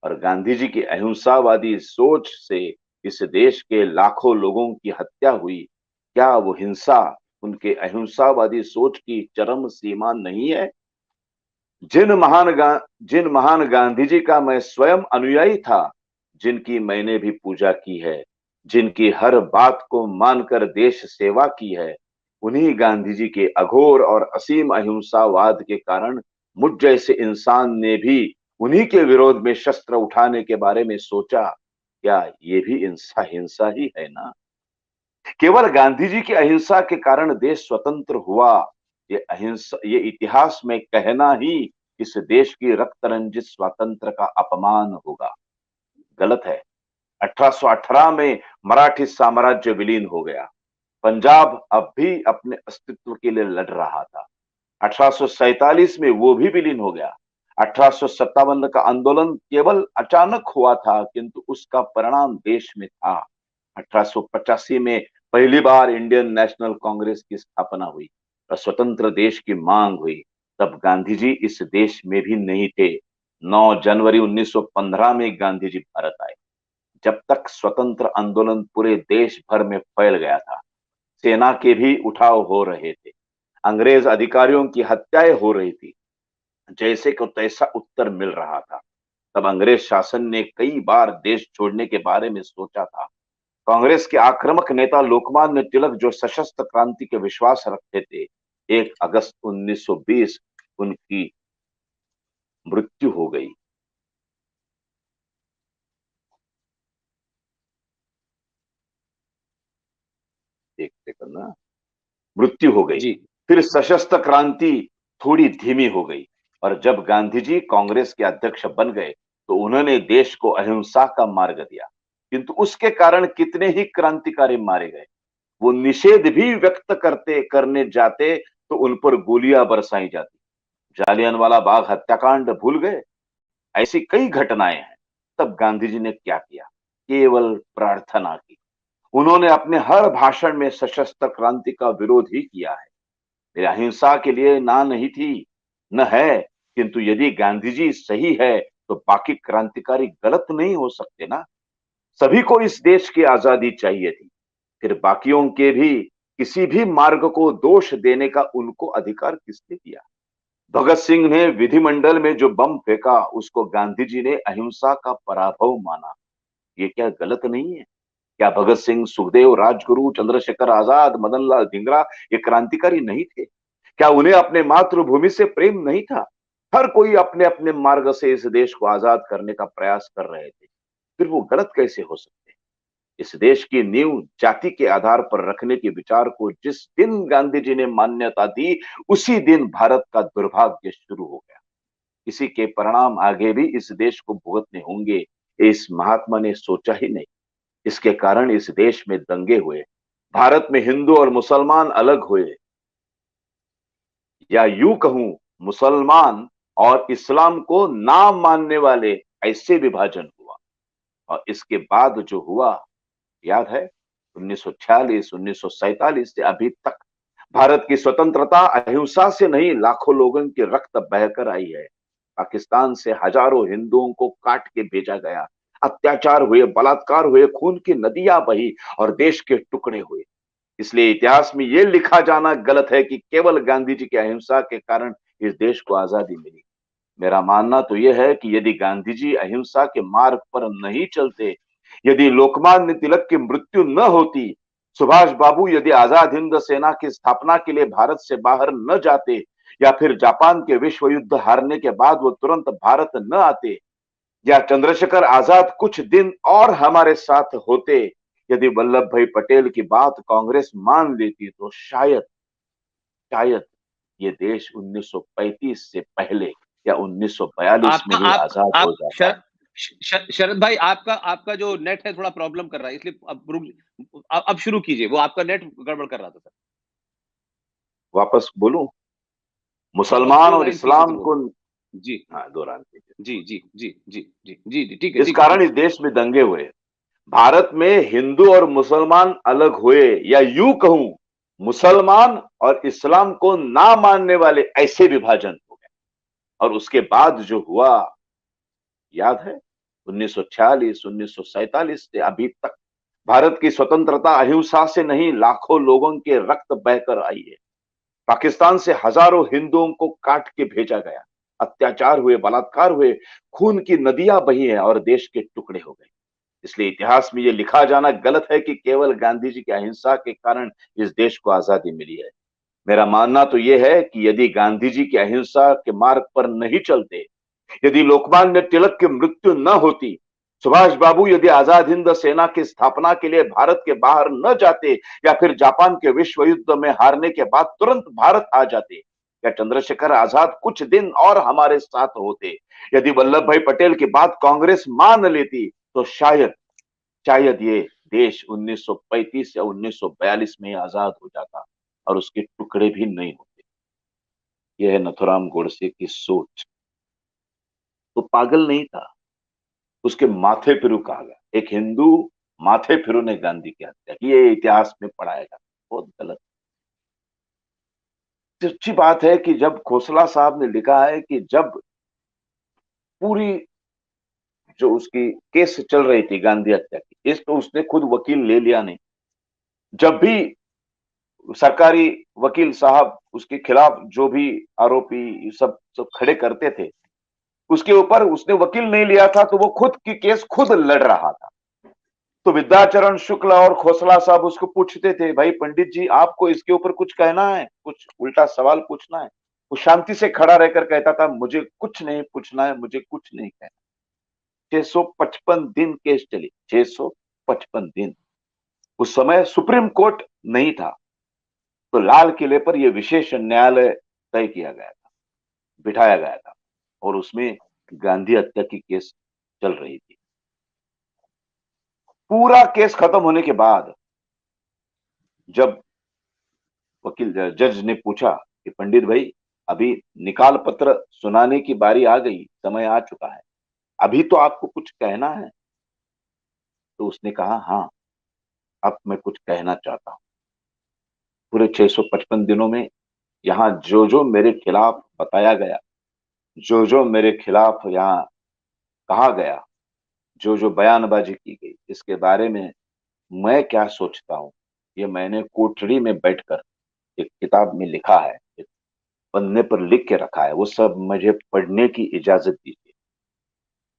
और गांधी जी की अहिंसावादी सोच से इस देश के लाखों लोगों की हत्या हुई। क्या वो हिंसा उनके अहिंसावादी सोच की चरम सीमा नहीं है? जिन महान गांधी जी का मैं स्वयं अनुयायी था, जिनकी मैंने भी पूजा की है, जिनकी हर बात को मानकर देश सेवा की है, उन्हीं गांधी जी के अघोर और असीम अहिंसावाद के कारण मुझ जैसे इंसान ने भी उन्हीं के विरोध में शस्त्र उठाने के बारे में सोचा। क्या ये भी हिंसा हिंसा ही है ना? केवल गांधी जी की अहिंसा के कारण देश स्वतंत्र हुआ, ये अहिंसा, ये इतिहास में कहना ही इस देश की रक्त रंजित स्वातंत्र का अपमान होगा। गलत है। 1818 में मराठी साम्राज्य विलीन हो गया। पंजाब अब भी अपने अस्तित्व के लिए लड़ रहा था। 1847 में वो भी विलीन हो गया। 1857 का आंदोलन केवल अचानक हुआ था, किंतु उसका परिणाम देश में था। 1885 में पहली बार इंडियन नेशनल कांग्रेस की स्थापना हुई और स्वतंत्र देश की मांग हुई। तब गांधी जी इस देश में भी नहीं थे। 9 जनवरी 1915 में गांधी जी भारत आए। जब तक स्वतंत्र आंदोलन पूरे देश भर में फैल गया था, सेना के भी उठाव हो रहे थे, अंग्रेज अधिकारियों की हत्याएं हो रही थी, जैसे को तैसा उत्तर मिल रहा था, तब अंग्रेज शासन ने कई बार देश छोड़ने के बारे में सोचा था। कांग्रेस के आक्रामक नेता लोकमान्य तिलक जो सशस्त्र क्रांति के विश्वास रखते थे, 1 अगस्त 1920 उनकी मृत्यु हो गई। एक सेकंड ना, मृत्यु हो गई। जी। फिर सशस्त्र क्रांति थोड़ी धीमी हो गई और जब गांधी जी कांग्रेस के अध्यक्ष बन गए तो उन्होंने देश को अहिंसा का मार्ग दिया, किंतु उसके कारण कितने ही क्रांतिकारी मारे गए। वो निषेध भी व्यक्त करने जाते तो उन पर गोलियां बरसाई जाती। जालियनवाला बाग हत्याकांड भूल गए? ऐसी कई घटनाएं हैं। तब गांधी जी ने क्या किया? केवल प्रार्थना की। उन्होंने अपने हर भाषण में सशस्त्र क्रांति का विरोध ही किया है। वे अहिंसा के लिए ना नहीं थी, न है, किंतु यदि गांधी जी सही है तो बाकी क्रांतिकारी गलत नहीं हो सकते ना। सभी को इस देश की आजादी चाहिए थी, फिर बाकियों के भी किसी भी मार्ग को दोष देने का उनको अधिकार किसने दिया? भगत सिंह ने विधिमंडल में जो बम फेंका उसको गांधी जी ने अहिंसा का पराभव माना। ये क्या गलत नहीं है? क्या भगत सिंह, सुखदेव, राजगुरु, चंद्रशेखर आजाद, मदन लाल धिंगरा ये क्रांतिकारी नहीं थे? क्या उन्हें अपने मातृभूमि से प्रेम नहीं था? हर कोई अपने अपने मार्ग से इस देश को आजाद करने का प्रयास कर रहे थे, फिर वो गलत कैसे हो सकते? इस देश की नींव जाति के आधार पर रखने के विचार को जिस दिन गांधी जी ने मान्यता दी, उसी दिन भारत का दुर्भाग्य शुरू हो गया। इसी के परिणाम आगे भी इस देश को भुगतने होंगे, इस महात्मा ने सोचा ही नहीं। इसके कारण इस देश में दंगे हुए, भारत में हिंदू और मुसलमान अलग हुए, या यूं कहूं मुसलमान और इस्लाम को ना मानने वाले ऐसे विभाजन हुआ। और इसके बाद जो हुआ याद है, 1946 1947 से अभी तक भारत की स्वतंत्रता अहिंसा से नहीं, लाखों लोगों के रक्त बहकर आई है। पाकिस्तान से हजारों हिंदुओं को काट के भेजा गया, अत्याचार हुए, बलात्कार हुए, खून की नदियां बही और देश के टुकड़े हुए। इसलिए इतिहास में यह लिखा जाना गलत है कि केवल गांधी जी की अहिंसा के कारण इस देश को आजादी मिली। मेरा मानना तो यह है कि यदि गांधी जी अहिंसा के मार्ग पर नहीं चलते, यदि लोकमान्य तिलक की मृत्यु न होती, सुभाष बाबू यदि आजाद हिंद सेना की स्थापना के लिए भारत से बाहर न जाते, या फिर जापान के विश्व युद्ध हारने के बाद वो तुरंत भारत न आते, या चंद्रशेखर आजाद कुछ दिन और हमारे साथ होते, यदि वल्लभ भाई पटेल की बात कांग्रेस मान लेती, तो शायद शायद ये देश 1935 से पहले या 1942 में आपका ही आप आजाद हो आप जाता। शरद भाई, आपका आपका जो नेट है थोड़ा प्रॉब्लम कर रहा है, इसलिए अब शुरू कीजिए। वो आपका नेट गड़बड़ कर रहा था सर। वापस बोलूं? वापस मुसलमान दो और लाइन पीछे से इस्लाम को, बोलो। जी हाँ, दोहरान कीजिए। जी जी जी जी जी जी जी, ठीक है इस ठीक है कारण ठीक इस है। देश में दंगे हुए, भारत में हिंदू और मुसलमान अलग हुए, या यूं कहूं मुसलमान और इस्लाम को ना मानने वाले ऐसे विभाजन हो गए। और उसके बाद जो हुआ याद है, 1946, 1947 से अभी तक भारत की स्वतंत्रता अहिंसा से नहीं, लाखों लोगों के रक्त बहकर आई है। पाकिस्तान से हजारों हिंदुओं को काट के भेजा गया, अत्याचार हुए, बलात्कार हुए, खून की नदियां बही है और देश के टुकड़े हो गए। इसलिए इतिहास में यह लिखा जाना गलत है कि केवल गांधी जी की अहिंसा के कारण इस देश को आजादी मिली है। मेरा मानना तो यह है कि यदि गांधी जी की अहिंसा के मार्ग पर नहीं चलते, यदि लोकमान्य तिलक की मृत्यु न होती, सुभाष बाबू यदि आजाद हिंद सेना की स्थापना के लिए भारत के बाहर न जाते, या फिर जापान के विश्व युद्ध में हारने के बाद तुरंत भारत आ जाते, या चंद्रशेखर आजाद कुछ दिन और हमारे साथ होते, यदि वल्लभ भाई पटेल की बात कांग्रेस मान लेती, तो शायद शायद ये देश 1935 या 1942 में आजाद हो जाता और उसके टुकड़े भी नहीं होते। यह है नथुराम गोडसे की सोच। तो पागल नहीं था, उसके माथे फिरू कहा गया। एक हिंदू माथे फिरू ने गांधी की हत्या की, ये इतिहास में पढ़ाया जाता, बहुत गलत। अच्छी बात है कि जब खोसला साहब ने लिखा है कि जब पूरी जो उसकी केस चल रही थी गांधी हत्या की, इस तो उसने खुद वकील ले लिया नहीं। जब भी सरकारी वकील साहब उसके खिलाफ जो भी आरोपी सब सब खड़े करते थे, उसके ऊपर उसने वकील नहीं लिया था, तो वो खुद की केस खुद लड़ रहा था। तो विद्याचरण शुक्ल और खोसला साहब उसको पूछते थे, भाई पंडित जी आपको इसके ऊपर कुछ कहना है, कुछ उल्टा सवाल पूछना है? वो शांति से खड़ा रहकर कहता था, मुझे कुछ नहीं पूछना है, मुझे कुछ नहीं कहना। 655 दिन केस चली, 655 दिन। उस समय सुप्रीम कोर्ट नहीं था, तो लाल किले पर यह विशेष न्यायालय तय किया गया था, बिठाया गया था, और उसमें गांधी हत्या की केस चल रही थी। पूरा केस खत्म होने के बाद जब वकील जज ने पूछा कि पंडित भाई अभी निकाल पत्र सुनाने की बारी आ गई, समय आ चुका है, अभी तो आपको कुछ कहना है? तो उसने कहा, हाँ अब मैं कुछ कहना चाहता हूं। पूरे 655 दिनों में यहां जो जो मेरे खिलाफ बताया गया, जो जो मेरे खिलाफ यहाँ कहा गया, जो जो बयानबाजी की गई, इसके बारे में मैं क्या सोचता हूं, ये मैंने कोठरी में बैठकर एक किताब में लिखा है, एक पन्ने पर लिख के रखा है, वो सब मुझे पढ़ने की इजाजत दीजिए।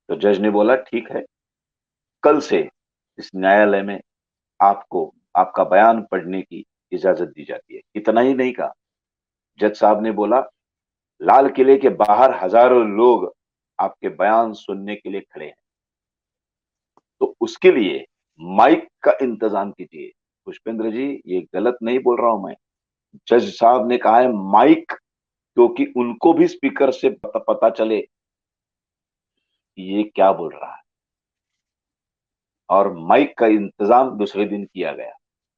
तो जज ने बोला, ठीक है, कल से इस न्यायालय में आपको आपका बयान पढ़ने की इजाजत दी जाती है। इतना ही नहीं कहा, जज साहब ने बोला, लाल किले के बाहर हजारों लोग आपके बयान सुनने के लिए खड़े हैं, तो उसके लिए माइक का इंतजाम कीजिए। पुष्पेंद्र जी ये गलत नहीं बोल रहा हूं मैं, जज साहब ने कहा है माइक, क्योंकि उनको भी स्पीकर से पता चले कि ये क्या बोल रहा है। और माइक का इंतजाम दूसरे दिन किया गया,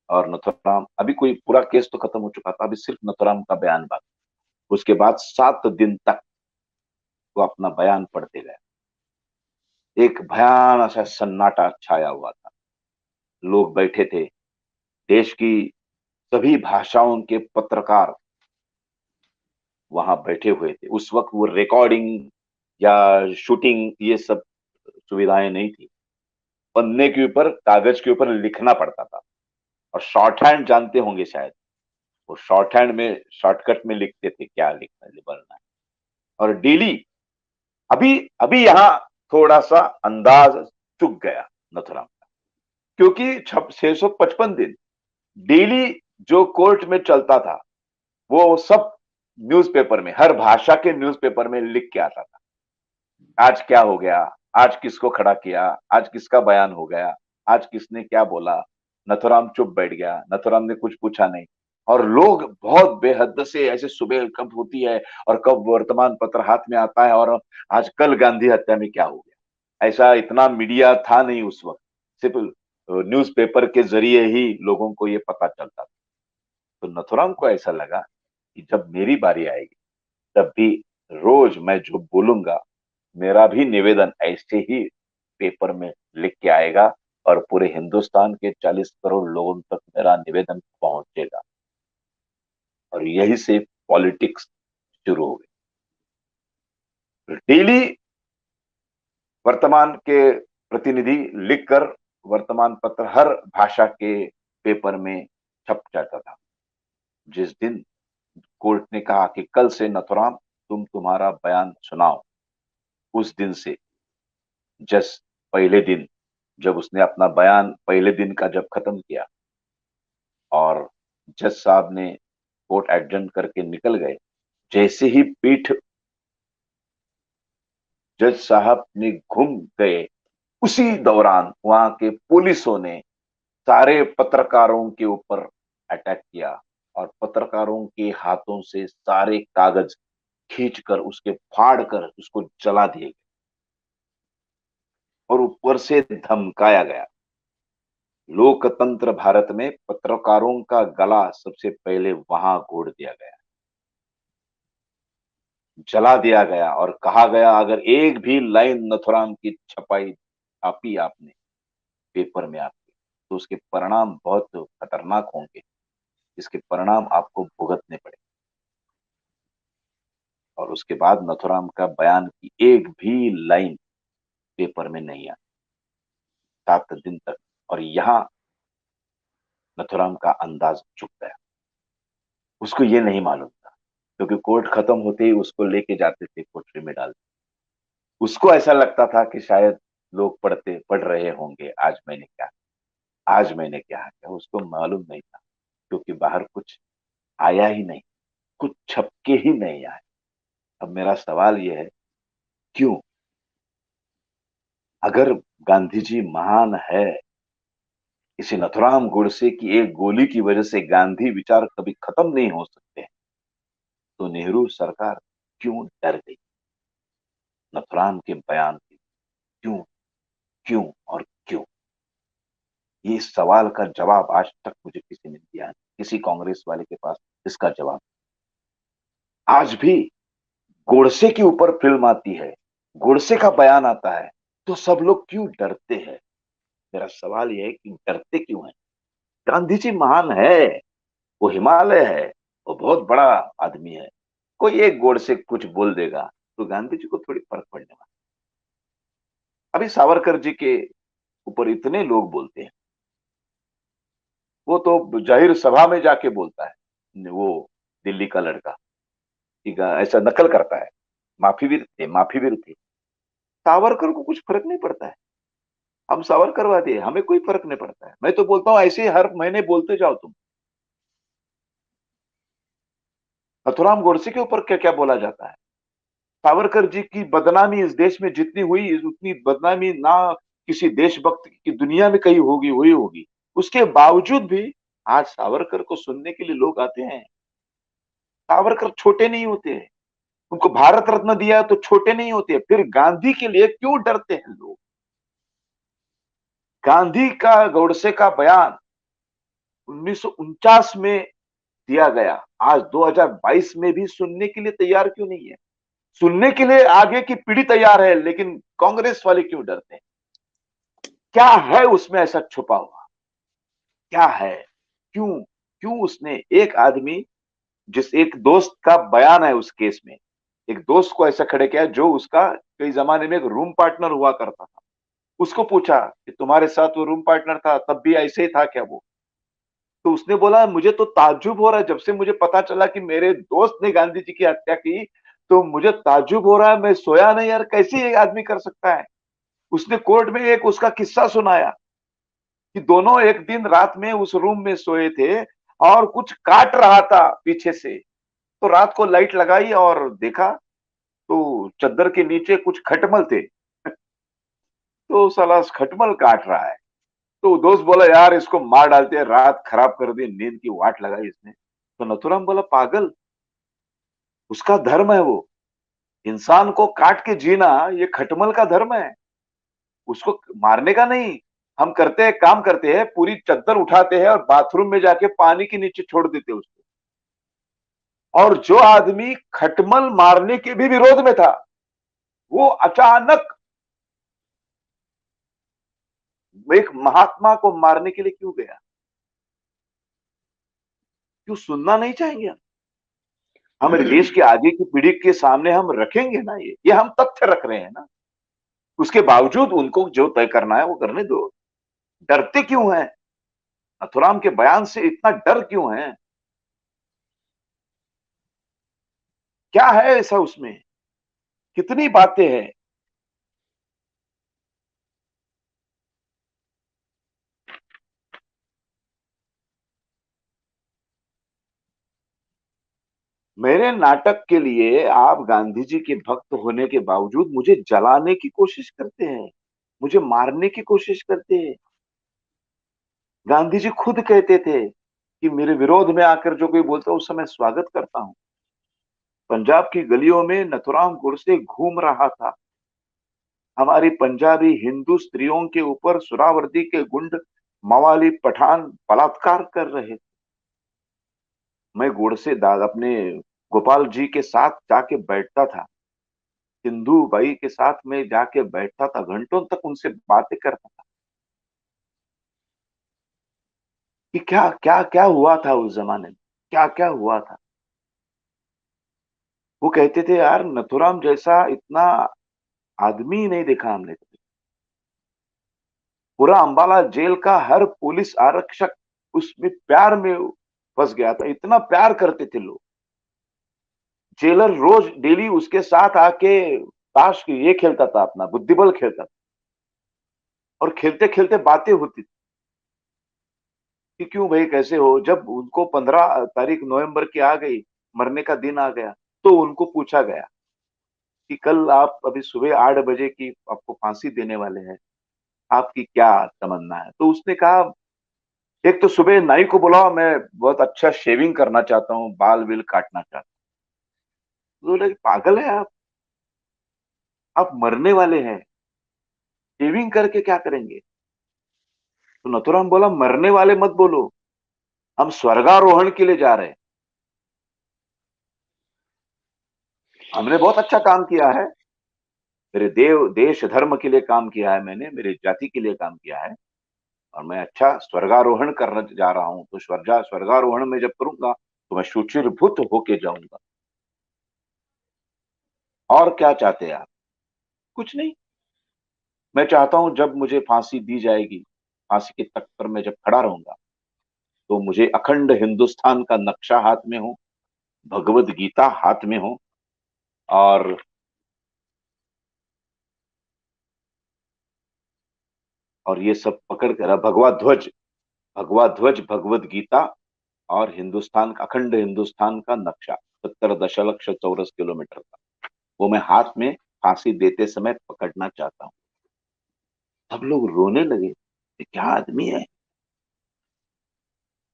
और नथुराम, अभी कोई पूरा केस तो खत्म हो चुका था, अभी सिर्फ नथुराम का बयान बाकी। उसके बाद 7 दिन तक वो अपना बयान पढ़ते गए। एक भयानक सा सन्नाटा छाया हुआ था, लोग बैठे थे, देश की सभी भाषाओं के पत्रकार वहां बैठे हुए थे। उस वक्त वो रिकॉर्डिंग या शूटिंग ये सब सुविधाएं नहीं थी, पन्ने के ऊपर कागज के ऊपर लिखना पड़ता था, और शॉर्ट हैंड जानते होंगे शायद, वो शॉर्ट हैंड में शॉर्टकट में लिखते थे क्या लिखना है, बोलना है। और डेली, अभी अभी यहां थोड़ा सा अंदाज चुक गया नथुराम का, क्योंकि 655 दिन डेली जो कोर्ट में चलता था, वो सब न्यूज़पेपर में, हर भाषा के न्यूज़पेपर में लिख के आता था। आज क्या हो गया, आज किसको खड़ा किया, आज किसका बयान हो गया, आज किसने क्या बोला। नथुराम चुप बैठ गया, नथुराम ने कुछ पूछा नहीं, और लोग बहुत बेहद से, ऐसे सुबह कब होती है और कब वर्तमान पत्र हाथ में आता है, और आज कल गांधी हत्या में क्या हो गया, ऐसा इतना मीडिया था नहीं उस वक्त, सिर्फ न्यूज़पेपर के जरिए ही लोगों को ये पता चलता था। तो नथुराम को ऐसा लगा कि जब मेरी बारी आएगी, तब भी रोज मैं जो बोलूंगा, मेरा भी निवेदन ऐसे ही पेपर में लिख के आएगा, और पूरे हिंदुस्तान के 40 करोड़ लोगों तक मेरा निवेदन पहुंचेगा। और यही से पॉलिटिक्स शुरू हो गई। डेली वर्तमान के प्रतिनिधि लिखकर वर्तमान पत्र हर भाषा के पेपर में छप जाता था। जिस दिन कोर्ट ने कहा कि कल से नथुराम तुम तुम्हारा बयान सुनाओ, उस दिन से जज पहले दिन जब उसने अपना बयान पहले दिन का जब खत्म किया और जज साहब ने कोर्ट एडजर्न करके निकल गए, जैसे ही पीठ जज साहब ने घूम गए, उसी दौरान वहां के पुलिसों ने सारे पत्रकारों के ऊपर अटैक किया और पत्रकारों के हाथों से सारे कागज खींचकर उसके फाड़ कर उसको जला दिए गए और ऊपर से धमकाया गया। लोकतंत्र भारत में पत्रकारों का गला सबसे पहले वहां घोड़ दिया गया, जला दिया गया और कहा गया अगर एक भी लाइन नथुराम की छापी आपने पेपर में आपके, तो उसके परिणाम बहुत खतरनाक होंगे, इसके परिणाम आपको भुगतने पड़े। और उसके बाद नथुराम का बयान की एक भी लाइन पेपर में नहीं आई 7 दिन तक। और यहां नथुराम का अंदाज चुक गया। उसको ये नहीं मालूम था, क्योंकि कोर्ट खत्म होते ही उसको लेके जाते थे, कोठरी में डालते। उसको ऐसा लगता था कि शायद लोग पढ़ रहे होंगे आज मैंने क्या किया। उसको मालूम नहीं था, क्योंकि बाहर कुछ आया ही नहीं, कुछ छपके ही नहीं आए। अब मेरा सवाल यह है, क्यों? अगर गांधी जी महान है, इसी नथुराम गोडसे की एक गोली की वजह से गांधी विचार कभी खत्म नहीं हो सकते, तो नेहरू सरकार क्यों डर गई नथुराम के बयान से? क्यों क्यों और क्यों? ये सवाल का जवाब आज तक मुझे किसी ने दिया नहीं, किसी कांग्रेस वाले के पास इसका जवाब। आज भी गोडसे के ऊपर फिल्म आती है, गोडसे का बयान आता है, तो सब लोग क्यों डरते हैं? मेरा सवाल यह है कि डरते क्यों हैं? गांधी जी महान है, वो हिमालय है, वो बहुत बड़ा आदमी है। कोई एक गोडसे कुछ बोल देगा तो गांधी जी को थोड़ी फर्क पड़ने वाला। अभी सावरकर जी के ऊपर इतने लोग बोलते हैं, वो तो जाहिर सभा में जाके बोलता है, वो दिल्ली का लड़का ऐसा नकल करता है, माफीवीर थे। सावरकर को कुछ फर्क नहीं पड़ता है। हम सावरकरवादी है, हमें कोई फर्क नहीं पड़ता है। मैं तो बोलता हूं ऐसे हर महीने बोलते जाओ तुम। नथुराम गोडसे के ऊपर क्या क्या बोला जाता है? सावरकर जी की बदनामी इस देश में जितनी हुई, उतनी बदनामी ना किसी देशभक्त की दुनिया में कहीं हुई होगी। उसके बावजूद भी आज सावरकर को सुनने के लिए लोग आते हैं। सावरकर छोटे नहीं होते, उनको भारत रत्न दिया तो छोटे नहीं होते। फिर गांधी के लिए क्यों डरते हैं लोग? गांधी का गोडसे का बयान 1949 में दिया गया, आज 2022 में भी सुनने के लिए तैयार क्यों नहीं है? सुनने के लिए आगे की पीढ़ी तैयार है, लेकिन कांग्रेस वाले क्यों डरते हैं? क्या है उसमें ऐसा छुपा हुआ? क्या है? क्यों क्यों उसने एक आदमी, जिस एक दोस्त का बयान है उस केस में, एक दोस्त को ऐसा खड़े किया जो उसका कई जमाने में एक रूम पार्टनर हुआ करता था। उसको पूछा कि तुम्हारे साथ वो रूम पार्टनर था, तब भी ऐसे ही था क्या वो? तो उसने बोला मुझे तो ताज्जुब हो रहा है, जब से मुझे पता चला कि मेरे दोस्त ने गांधी जी की हत्या की, तो मुझे ताज्जुब हो रहा है, मैं सोया नहीं यार, कैसे ये आदमी कर सकता है? उसने कोर्ट में एक उसका किस्सा सुनाया कि दोनों एक दिन रात में उस रूम में सोए थे और कुछ काट रहा था पीछे से। तो रात को लाइट लगाई और देखा तो चद्दर के नीचे कुछ खटमल थे। तो साला खटमल काट रहा है। तो दोस्त बोला यार इसको मार डालते हैं, रात खराब कर दी, नींद की वाट लगाई इसने। तो नथुराम बोला पागल, उसका धर्म है वो, इंसान को काट के जीना ये खटमल का धर्म है, उसको मारने का नहीं। हम करते हैं, काम करते हैं, पूरी चद्दर उठाते हैं और बाथरूम में जाके पानी के नीचे छोड़ देते हैं उसको। और जो आदमी खटमल मारने के भी विरोध में था, वो अचानक एक महात्मा को मारने के लिए क्यों गया? क्यों सुनना नहीं चाहेंगे हम? हमारे देश के आगे की पीढ़ी के सामने हम रखेंगे ना, ये हम तथ्य रख रहे हैं ना। उसके बावजूद उनको जो तय करना है वो करने दो। डरते क्यों हैं? नथुराम के बयान से इतना डर क्यों है? क्या है ऐसा उसमें? कितनी बातें हैं। मेरे नाटक के लिए आप गांधी जी के भक्त होने के बावजूद मुझे जलाने की कोशिश करते हैं, मुझे मारने की कोशिश करते हैं। गांधी जी खुद कहते थे कि मेरे विरोध में आकर जो कोई बोलता है उसका मैं स्वागत करता हूं। पंजाब की गलियों में नथुराम गोडसे घूम रहा था। हमारी पंजाबी हिंदू स्त्रियों के ऊपर सुरावर्दी के गुंड मवाली पठान बलात्कार कर रहे। मैं गोडसे दाद अपने गोपाल जी के साथ जाके बैठता था, सिंधु बाई के साथ में जाके बैठता था, घंटों तक उनसे बातें करता था कि क्या क्या क्या हुआ था उस जमाने में, क्या क्या हुआ था। वो कहते थे यार नथुराम जैसा इतना आदमी नहीं देखा हमने कभी। पूरा अंबाला जेल का हर पुलिस आरक्षक उसमें प्यार में फंस गया था, इतना प्यार करते थे लोग। जेलर रोज डेली उसके साथ आके ताश की ये खेलता था, अपना बुद्धिबल खेलता था, और खेलते खेलते बातें होती थी कि क्यों भाई कैसे हो। जब उनको 15 तारीख नवंबर की आ गई, मरने का दिन आ गया, तो उनको पूछा गया कि कल आप अभी सुबह 8 बजे की आपको फांसी देने वाले हैं, आपकी क्या तमन्ना है। तो उसने कहा एक तो सुबह नाई को बुलाओ, मैं बहुत अच्छा शेविंग करना चाहता हूँ, बाल विल काटना चाहता हूँ। तो बोले पागल है आप मरने वाले हैं, शेविंग करके क्या करेंगे। तो नथुराम बोला मरने वाले मत बोलो, हम स्वर्गारोहण के लिए जा रहे हैं। हमने बहुत अच्छा काम किया है, मेरे देश धर्म के लिए काम किया है, मैंने मेरी जाति के लिए काम किया है, और मैं अच्छा स्वर्गारोहण करने जा रहा हूं। तो स्वर्गारोहण में जब करूंगा तो मैं शुचिर्भूत होके जाऊंगा। और क्या चाहते हैं आप? कुछ नहीं। मैं चाहता हूं जब मुझे फांसी दी जाएगी, फांसी के तख्त पर मैं जब खड़ा रहूंगा, तो मुझे अखंड हिंदुस्तान का नक्शा हाथ में हो, भगवत गीता हाथ में हो, और ये सब पकड़ कर भगवा ध्वज भगवत गीता और हिंदुस्तान का अखंड हिंदुस्तान का नक्शा 70 दशलक्ष चौरस किलोमीटर का, वो मैं हाथ में फांसी देते समय पकड़ना चाहता हूँ। सब लोग रोने लगे, ये क्या आदमी है।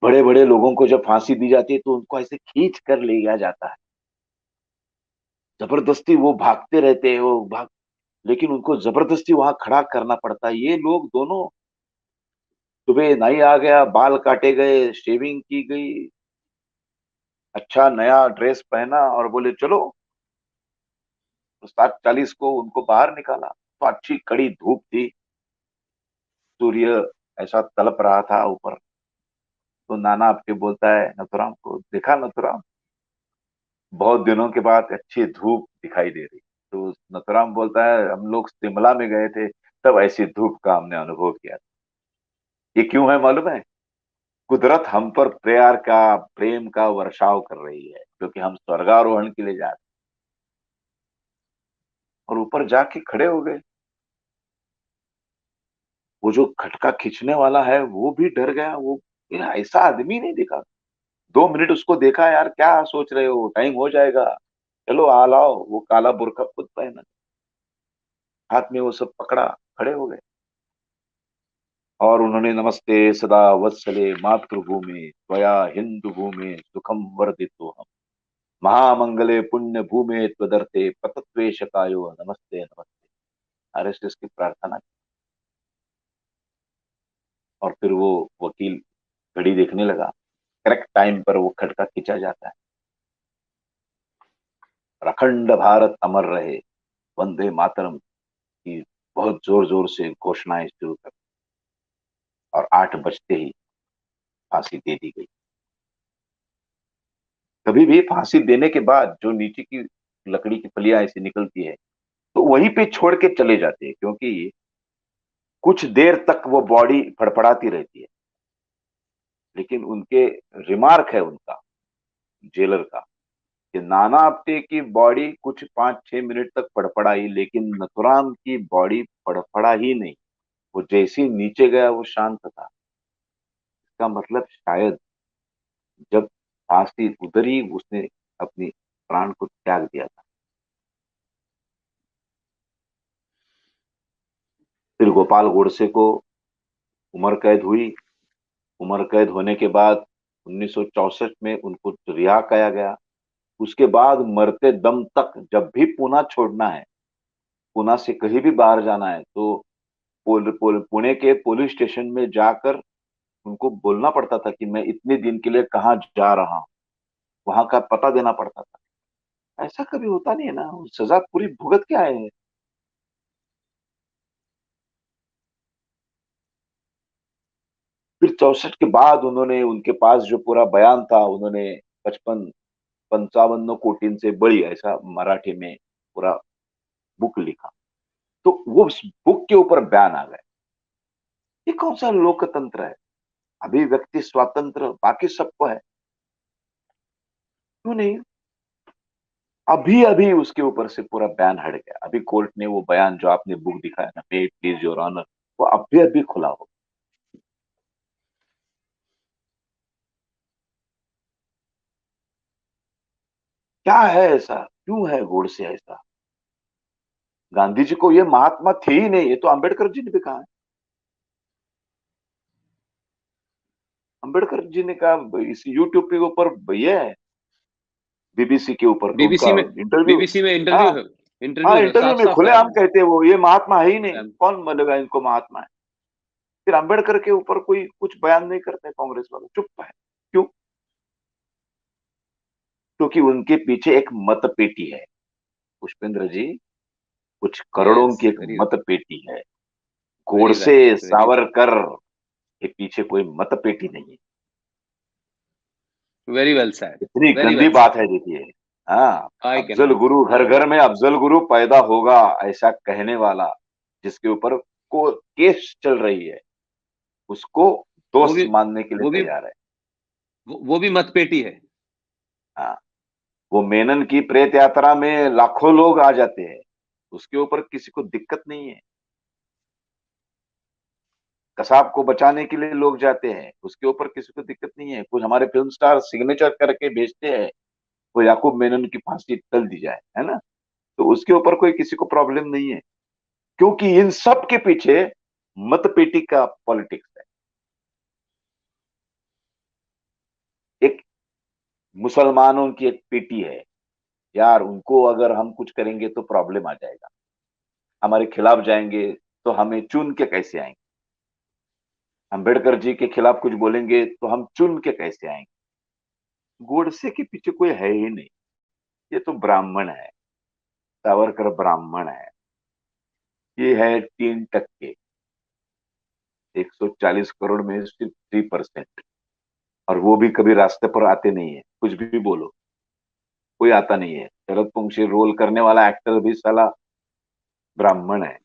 बड़े बड़े लोगों को जब फांसी दी जाती है तो उनको ऐसे खींच कर ले जाया जाता है, जबरदस्ती वो भागते रहते हैं, वो भाग, लेकिन उनको जबरदस्ती वहां खड़ा करना पड़ता है। ये लोग दोनों, सुबह नाई आ गया, बाल काटे गए, शेविंग की गई, अच्छा नया ड्रेस पहना, और बोले चलो। तो 7:40 को उनको बाहर निकाला, तो अच्छी कड़ी धूप थी, सूर्य ऐसा तलप रहा था ऊपर। तो नाना आपके बोलता है नथुराम को, देखा नथुराम, बहुत दिनों के बाद अच्छी धूप दिखाई दे रही। तो नथुराम बोलता है हम लोग शिमला में गए थे, तब ऐसी धूप का हमने अनुभव किया था। ये क्यों है मालूम है? कुदरत हम पर प्यार का, प्रेम का वर्षाव कर रही है, क्योंकि हम स्वर्गारोहण के लिए जा रहे हैं। और ऊपर जाके खड़े हो गए। वो जो खटका खींचने वाला है वो भी डर गया। वो ऐसा आदमी नहीं दिखा। 2 मिनट उसको देखा, यार क्या सोच रहे हो, टाइम हो जाएगा, चलो आ लाओ। वो काला बुर्का खुद पहना, हाथ में वो सब पकड़ा, खड़े हो गए। और उन्होंने नमस्ते सदा वत्सले मातृभूमि त्वया हिंदू भूमि सुखम वर्धितो हम महामंगले पुण्य भूमि त्वदर्थे पतत्वेशकायो नमस्ते नमस्ते। आरएसएस की प्रार्थना की। और फिर वो वकील घड़ी देखने लगा, करेक्ट टाइम पर वो खटका खींचा जाता है, और अखंड भारत अमर रहे, वंदे मातरम की बहुत जोर जोर से घोषणाएं शुरू कर। और 8 बजते ही फांसी दे दी गई। कभी भी फांसी देने के बाद जो नीचे की लकड़ी की फलियां ऐसी निकलती है, तो वहीं पे छोड़ के चले जाते हैं, क्योंकि कुछ देर तक वो बॉडी फड़फड़ाती रहती है। लेकिन उनके रिमार्क है उनका, जेलर का, कि नाना आप्टे की बॉडी कुछ 5-6 मिनट तक फड़फड़ाई, लेकिन नथुराम की बॉडी फड़फड़ा ही नहीं। वो जैसे ही नीचे गया वो शांत था। इसका मतलब शायद जब फांसी उतरी उसने अपनी प्राण को त्याग दिया था। फिर गोपाल गोडसे को उम्र कैद हुई। उम्र कैद होने के बाद 1964 में उनको रिहा किया गया। उसके बाद मरते दम तक जब भी पुणे छोड़ना है, पुणे से कहीं भी बाहर जाना है, तो पुणे के पुलिस स्टेशन में जाकर उनको बोलना पड़ता था कि मैं इतने दिन के लिए कहाँ जा रहा हूँ, वहां का पता देना पड़ता था। ऐसा कभी होता नहीं है ना, सजा पूरी भुगत के आए हैं। फिर 64 के बाद उन्होंने, उनके पास जो पूरा बयान था, उन्होंने 55 से बड़ी, ऐसा मराठी में पूरा बुक लिखा। तो वो उस बुक के ऊपर बयान आ गए। ये कौन सा लोकतंत्र है? अभिव्यक्ति स्वातंत्र बाकी सबको है, क्यों नहीं? अभी अभी उसके ऊपर से पूरा बैन हट गया। अभी कोर्ट ने वो बयान जो आपने बुक दिखाया ना, मे प्लीज योर ऑनर, वो अभी अभी खुला हो। क्या है ऐसा, क्यों है गोडसे ऐसा? गांधी जी को ये महात्मा थे ही नहीं, ये तो अंबेडकर जी ने भी कहा है। अंबेडकर जी ने कहा, इस यूट्यूब के ऊपर ये है, बीबीसी के ऊपर तो बीबीसी उनका में इंटरव्यू। बीबीसी में हाँ, इंटरव्यू है। हाँ, इंटरव्यू है, इंटरव्यू साफ में साफ बयान खुलेआम है। कहते हैं वो ये महात्मा है ही नहीं, बयान। कौन बोलेगा इनको महात्मा है? फिर अंबेडकर के ऊपर कोई कुछ बयान नहीं करते, कांग्रेस वाले चुप है। क्यों? क्योंकि उनके पीछे एक मत पेटी है पुष्पेंद्र जी, कुछ करोड़ों यस, की एक वेरी मत पेटी है। Very Godse, right, very Savarkar के पीछे कोई मत पेटी नहीं है। Very well said. इतनी वेरी गंदी वेल बात सेड। है, देखिए। हाँ, आई कैन अफजल गुरु, घर आई घर में अफजल गुरु पैदा होगा, ऐसा कहने वाला, जिसके ऊपर को केस चल रही है, उसको वो दोस्त भी मानने के लिए वो भी तैयार है। वो भी मतपेटी है। हाँ, वो मेनन की प्रेत यात्रा में लाखों लोग आ जाते हैं, उसके ऊपर किसी को दिक्कत नहीं है। कसाब को बचाने के लिए लोग जाते हैं, उसके ऊपर किसी को दिक्कत नहीं है। कुछ हमारे फिल्म स्टार सिग्नेचर करके भेजते हैं, वो याकूब मेनन की फांसी टल दी जाए, है ना, तो उसके ऊपर कोई किसी को प्रॉब्लम नहीं है। क्योंकि इन सब के पीछे मतपेटी का पॉलिटिक्स है। एक मुसलमानों की एक पेटी है, यार उनको अगर हम कुछ करेंगे तो प्रॉब्लम आ जाएगा, हमारे खिलाफ जाएंगे तो हमें चुन के कैसे आएंगे, अंबेडकर जी के खिलाफ कुछ बोलेंगे तो हम चुन के कैसे आएंगे। गोडसे के पीछे कोई है ही नहीं, ये तो ब्राह्मण है, सावरकर ब्राह्मण है, ये है 3%, 140 करोड़ में सिर्फ 3%। और वो भी कभी रास्ते पर आते नहीं है, कुछ भी बोलो कोई आता नहीं है। शरद पंक्षी रोल करने वाला एक्टर भी साला ब्राह्मण है,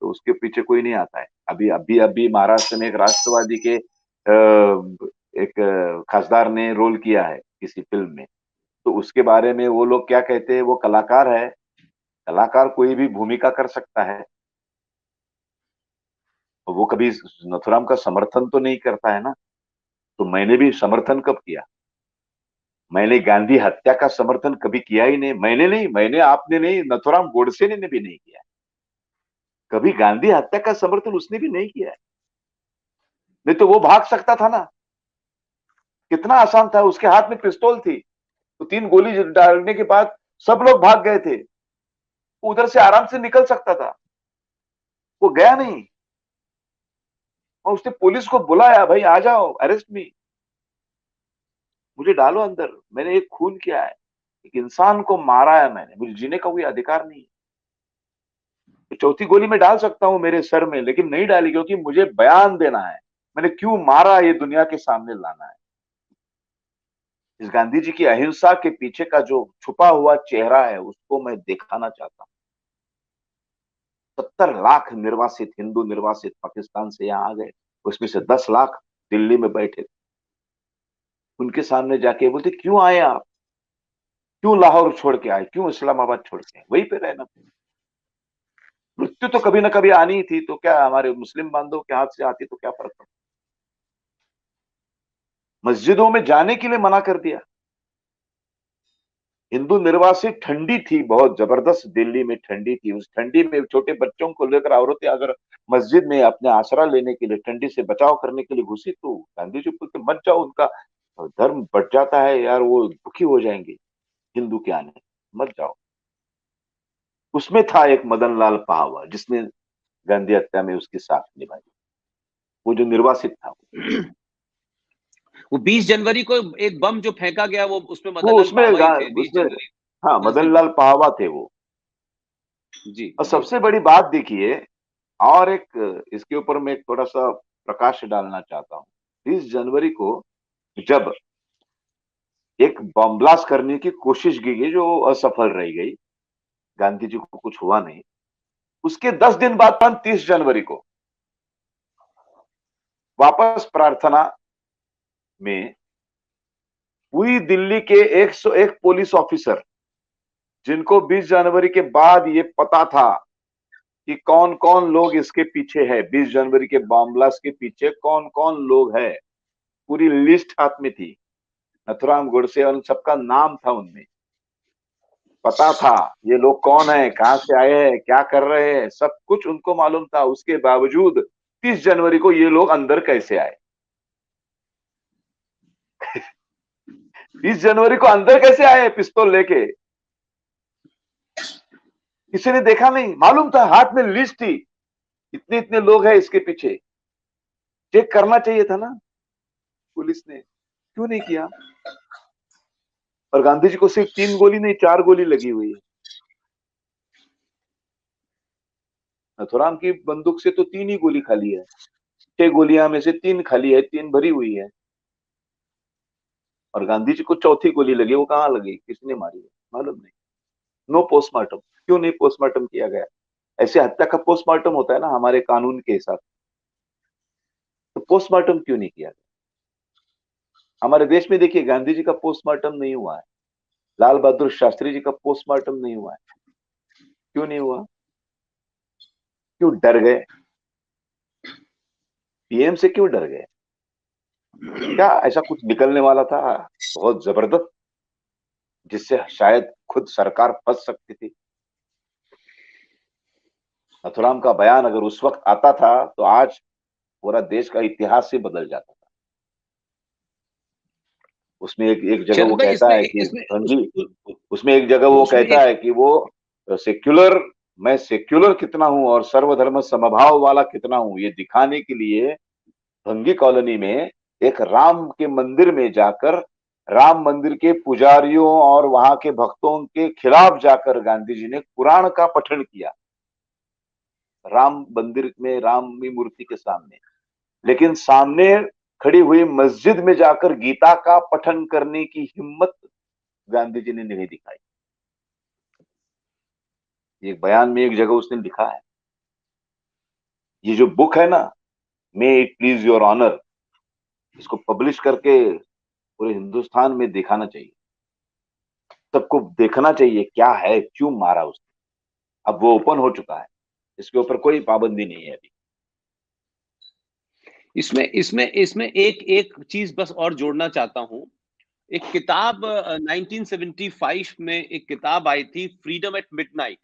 तो उसके पीछे कोई नहीं आता है। अभी अभी अभी महाराष्ट्र में एक राष्ट्रवादी के एक खासदार ने रोल किया है किसी फिल्म में, तो उसके बारे में वो लोग क्या कहते हैं, वो कलाकार है, कलाकार कोई भी भूमिका कर सकता है। तो वो कभी नथुराम का समर्थन तो नहीं करता है ना, तो मैंने भी समर्थन कब किया? मैंने गांधी हत्या का समर्थन कभी किया ही नहीं, मैंने नहीं, मैंने, आपने नहीं, नथुराम गोडसे ने भी नहीं किया। कभी गांधी हत्या का समर्थन उसने भी नहीं किया है। नहीं तो वो भाग सकता था ना, कितना आसान था, उसके हाथ में पिस्तौल थी, तो 3 गोली डालने के बाद सब लोग भाग गए थे, वो उधर से आराम से निकल सकता था, वो गया नहीं। और उसने पुलिस को बुलाया, भाई आ जाओ, अरेस्ट मी, मुझे डालो अंदर, मैंने एक खून किया है, एक इंसान को मारा है मैंने, मुझे जीने का कोई अधिकार नहीं है। तो चौथी गोली में डाल सकता हूं मेरे सर में, लेकिन नहीं डाली, क्योंकि मुझे बयान देना है, मैंने क्यों मारा ये दुनिया के सामने लाना है। इस गांधी जी की अहिंसा के पीछे का जो छुपा हुआ चेहरा है उसको मैं दिखाना चाहता हूं। 70 लाख निर्वासित, हिंदू निर्वासित पाकिस्तान से यहाँ आ गए, उसमें से 10 लाख दिल्ली में बैठे थे। उनके सामने जाके बोलते क्यों आए आप, क्यों लाहौर छोड़ के आए, क्यों इस्लामाबाद छोड़ के आए, वहीं पे रहना। मृत्यु तो कभी ना कभी आनी ही थी, तो क्या हमारे मुस्लिम बांधव के हाथ से आती तो क्या फर्क पड़ता। मस्जिदों में जाने के लिए मना कर दिया। हिंदू निर्वासित, ठंडी थी बहुत जबरदस्त, दिल्ली में ठंडी थी, उस ठंडी में छोटे बच्चों को लेकर औरतें अगर मस्जिद में अपने आसरा लेने के लिए, ठंडी से बचाव करने के लिए घुसी, तो गांधी जी बोलते मत जाओ, उनका धर्म बढ़ जाता है यार, वो दुखी हो जाएंगे हिंदू के आने, मत जाओ। उसमें था एक मदन लाल पाहवा जिसने गांधी हत्या में उसकी साथ निभाई, वो जो निर्वासित था। वो 20 जनवरी को एक बम जो फेंका गया, वो उसमें वो मदन लाल उसमें पाहवा ही थे, 20 उसमें जनवरी हाँ, 10 मदन दिन लाल पाहवा थे वो। जी और जी। सबसे बड़ी बात देखिए, और एक इसके ऊपर मैं थोड़ा सा प्रकाश डालना चाहता हूँ। 20 जनवरी को जब एक बम ब्लास्ट करने की कोशिश की गई जो असफल रह गई, गांधी जी को कुछ हुआ नहीं, उसके 10 दिन बाद 30 जनवरी को वापस प्रार्थना में पूरी दिल्ली के 101 पुलिस ऑफिसर, जिनको 20 जनवरी के बाद ये पता था कि कौन कौन लोग इसके पीछे है, 20 जनवरी के बम ब्लास्ट के पीछे कौन कौन लोग है, पूरी लिस्ट हाथ में थी। नथुराम गोडसे और सबका नाम था उनमें, पता था ये लोग कौन है, कहां से आए हैं, क्या कर रहे हैं, सब कुछ उनको मालूम था। उसके बावजूद 30 जनवरी को ये लोग अंदर कैसे आए? 30 जनवरी को अंदर कैसे आए पिस्तौल लेके? किसी ने देखा नहीं, मालूम था, हाथ में लिस्ट थी, इतने इतने लोग हैं इसके पीछे। चेक करना चाहिए था ना पुलिस ने, क्यों नहीं किया? और गांधी जी को सिर्फ 3 गोली नहीं, 4 गोली लगी हुई है। नथुराम की बंदूक से तो 3 ही गोली खाली है, 6 गोलियां में से 3 खाली है, 3 भरी हुई है। और गांधी जी को चौथी गोली लगी, वो कहां लगी, किसने मारी है मालूम नहीं। नो पोस्टमार्टम, क्यों नहीं पोस्टमार्टम किया गया? ऐसे हत्या का पोस्टमार्टम होता है ना हमारे कानून के हिसाब, तो पोस्टमार्टम क्यों नहीं किया गया? हमारे देश में देखिए गांधी जी का पोस्टमार्टम नहीं हुआ है, लाल बहादुर शास्त्री जी का पोस्टमार्टम नहीं हुआ है, क्यों नहीं हुआ? क्यों डर गए? पीएम से क्यों डर गए? क्या ऐसा कुछ निकलने वाला था बहुत जबरदस्त, जिससे शायद खुद सरकार फंस सकती थी? नथुराम का बयान अगर उस वक्त आता था तो आज पूरा देश का इतिहास ही बदल जाता था। उसमें एक जगह वो शरद भाई, कहता इसमें है कि इसमें हाँ जी, उसमें एक जगह वो उसमें कहता एक है कि वो सेक्युलर, मैं सेक्युलर कितना हूं और सर्वधर्म समभाव वाला कितना हूं, ये दिखाने के लिए भंगी कॉलोनी में एक राम के मंदिर में जाकर, राम मंदिर के पुजारियों और वहां के भक्तों के खिलाफ जाकर गांधी जी ने कुरान का पठन किया, राम मंदिर में राम की मूर्ति के सामने। लेकिन सामने खड़ी हुई मस्जिद में जाकर गीता का पठन करने की हिम्मत गांधी जी ने नहीं दिखाई। एक बयान में एक जगह उसने लिखा है, ये जो बुक है ना, may it please your honour, इसको पब्लिश करके पूरे हिंदुस्तान में दिखाना चाहिए, सबको देखना चाहिए क्या है, क्यों मारा उसने। अब वो ओपन हो चुका है, इसके ऊपर कोई पाबंदी नहीं है अभी। इसमें इसमें इसमें एक एक चीज बस और जोड़ना चाहता हूं। एक किताब 1975 में एक किताब आई थी, फ्रीडम एट मिडनाइट।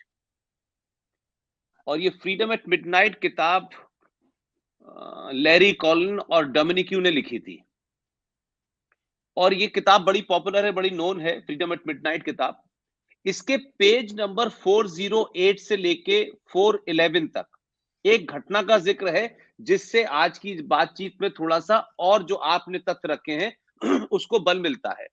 और ये फ्रीडम एट मिडनाइट किताब लैरी कॉलिन और डोमिनिक्यू ने लिखी थी। और ये किताब बड़ी पॉपुलर है, बड़ी नोन है, फ्रीडम एट मिडनाइट किताब। इसके पेज नंबर 408 से लेके 411 तक एक घटना का जिक्र है, जिससे आज की बातचीत में थोड़ा सा और जो आपने तथ्य रखे हैं उसको बल मिलता है।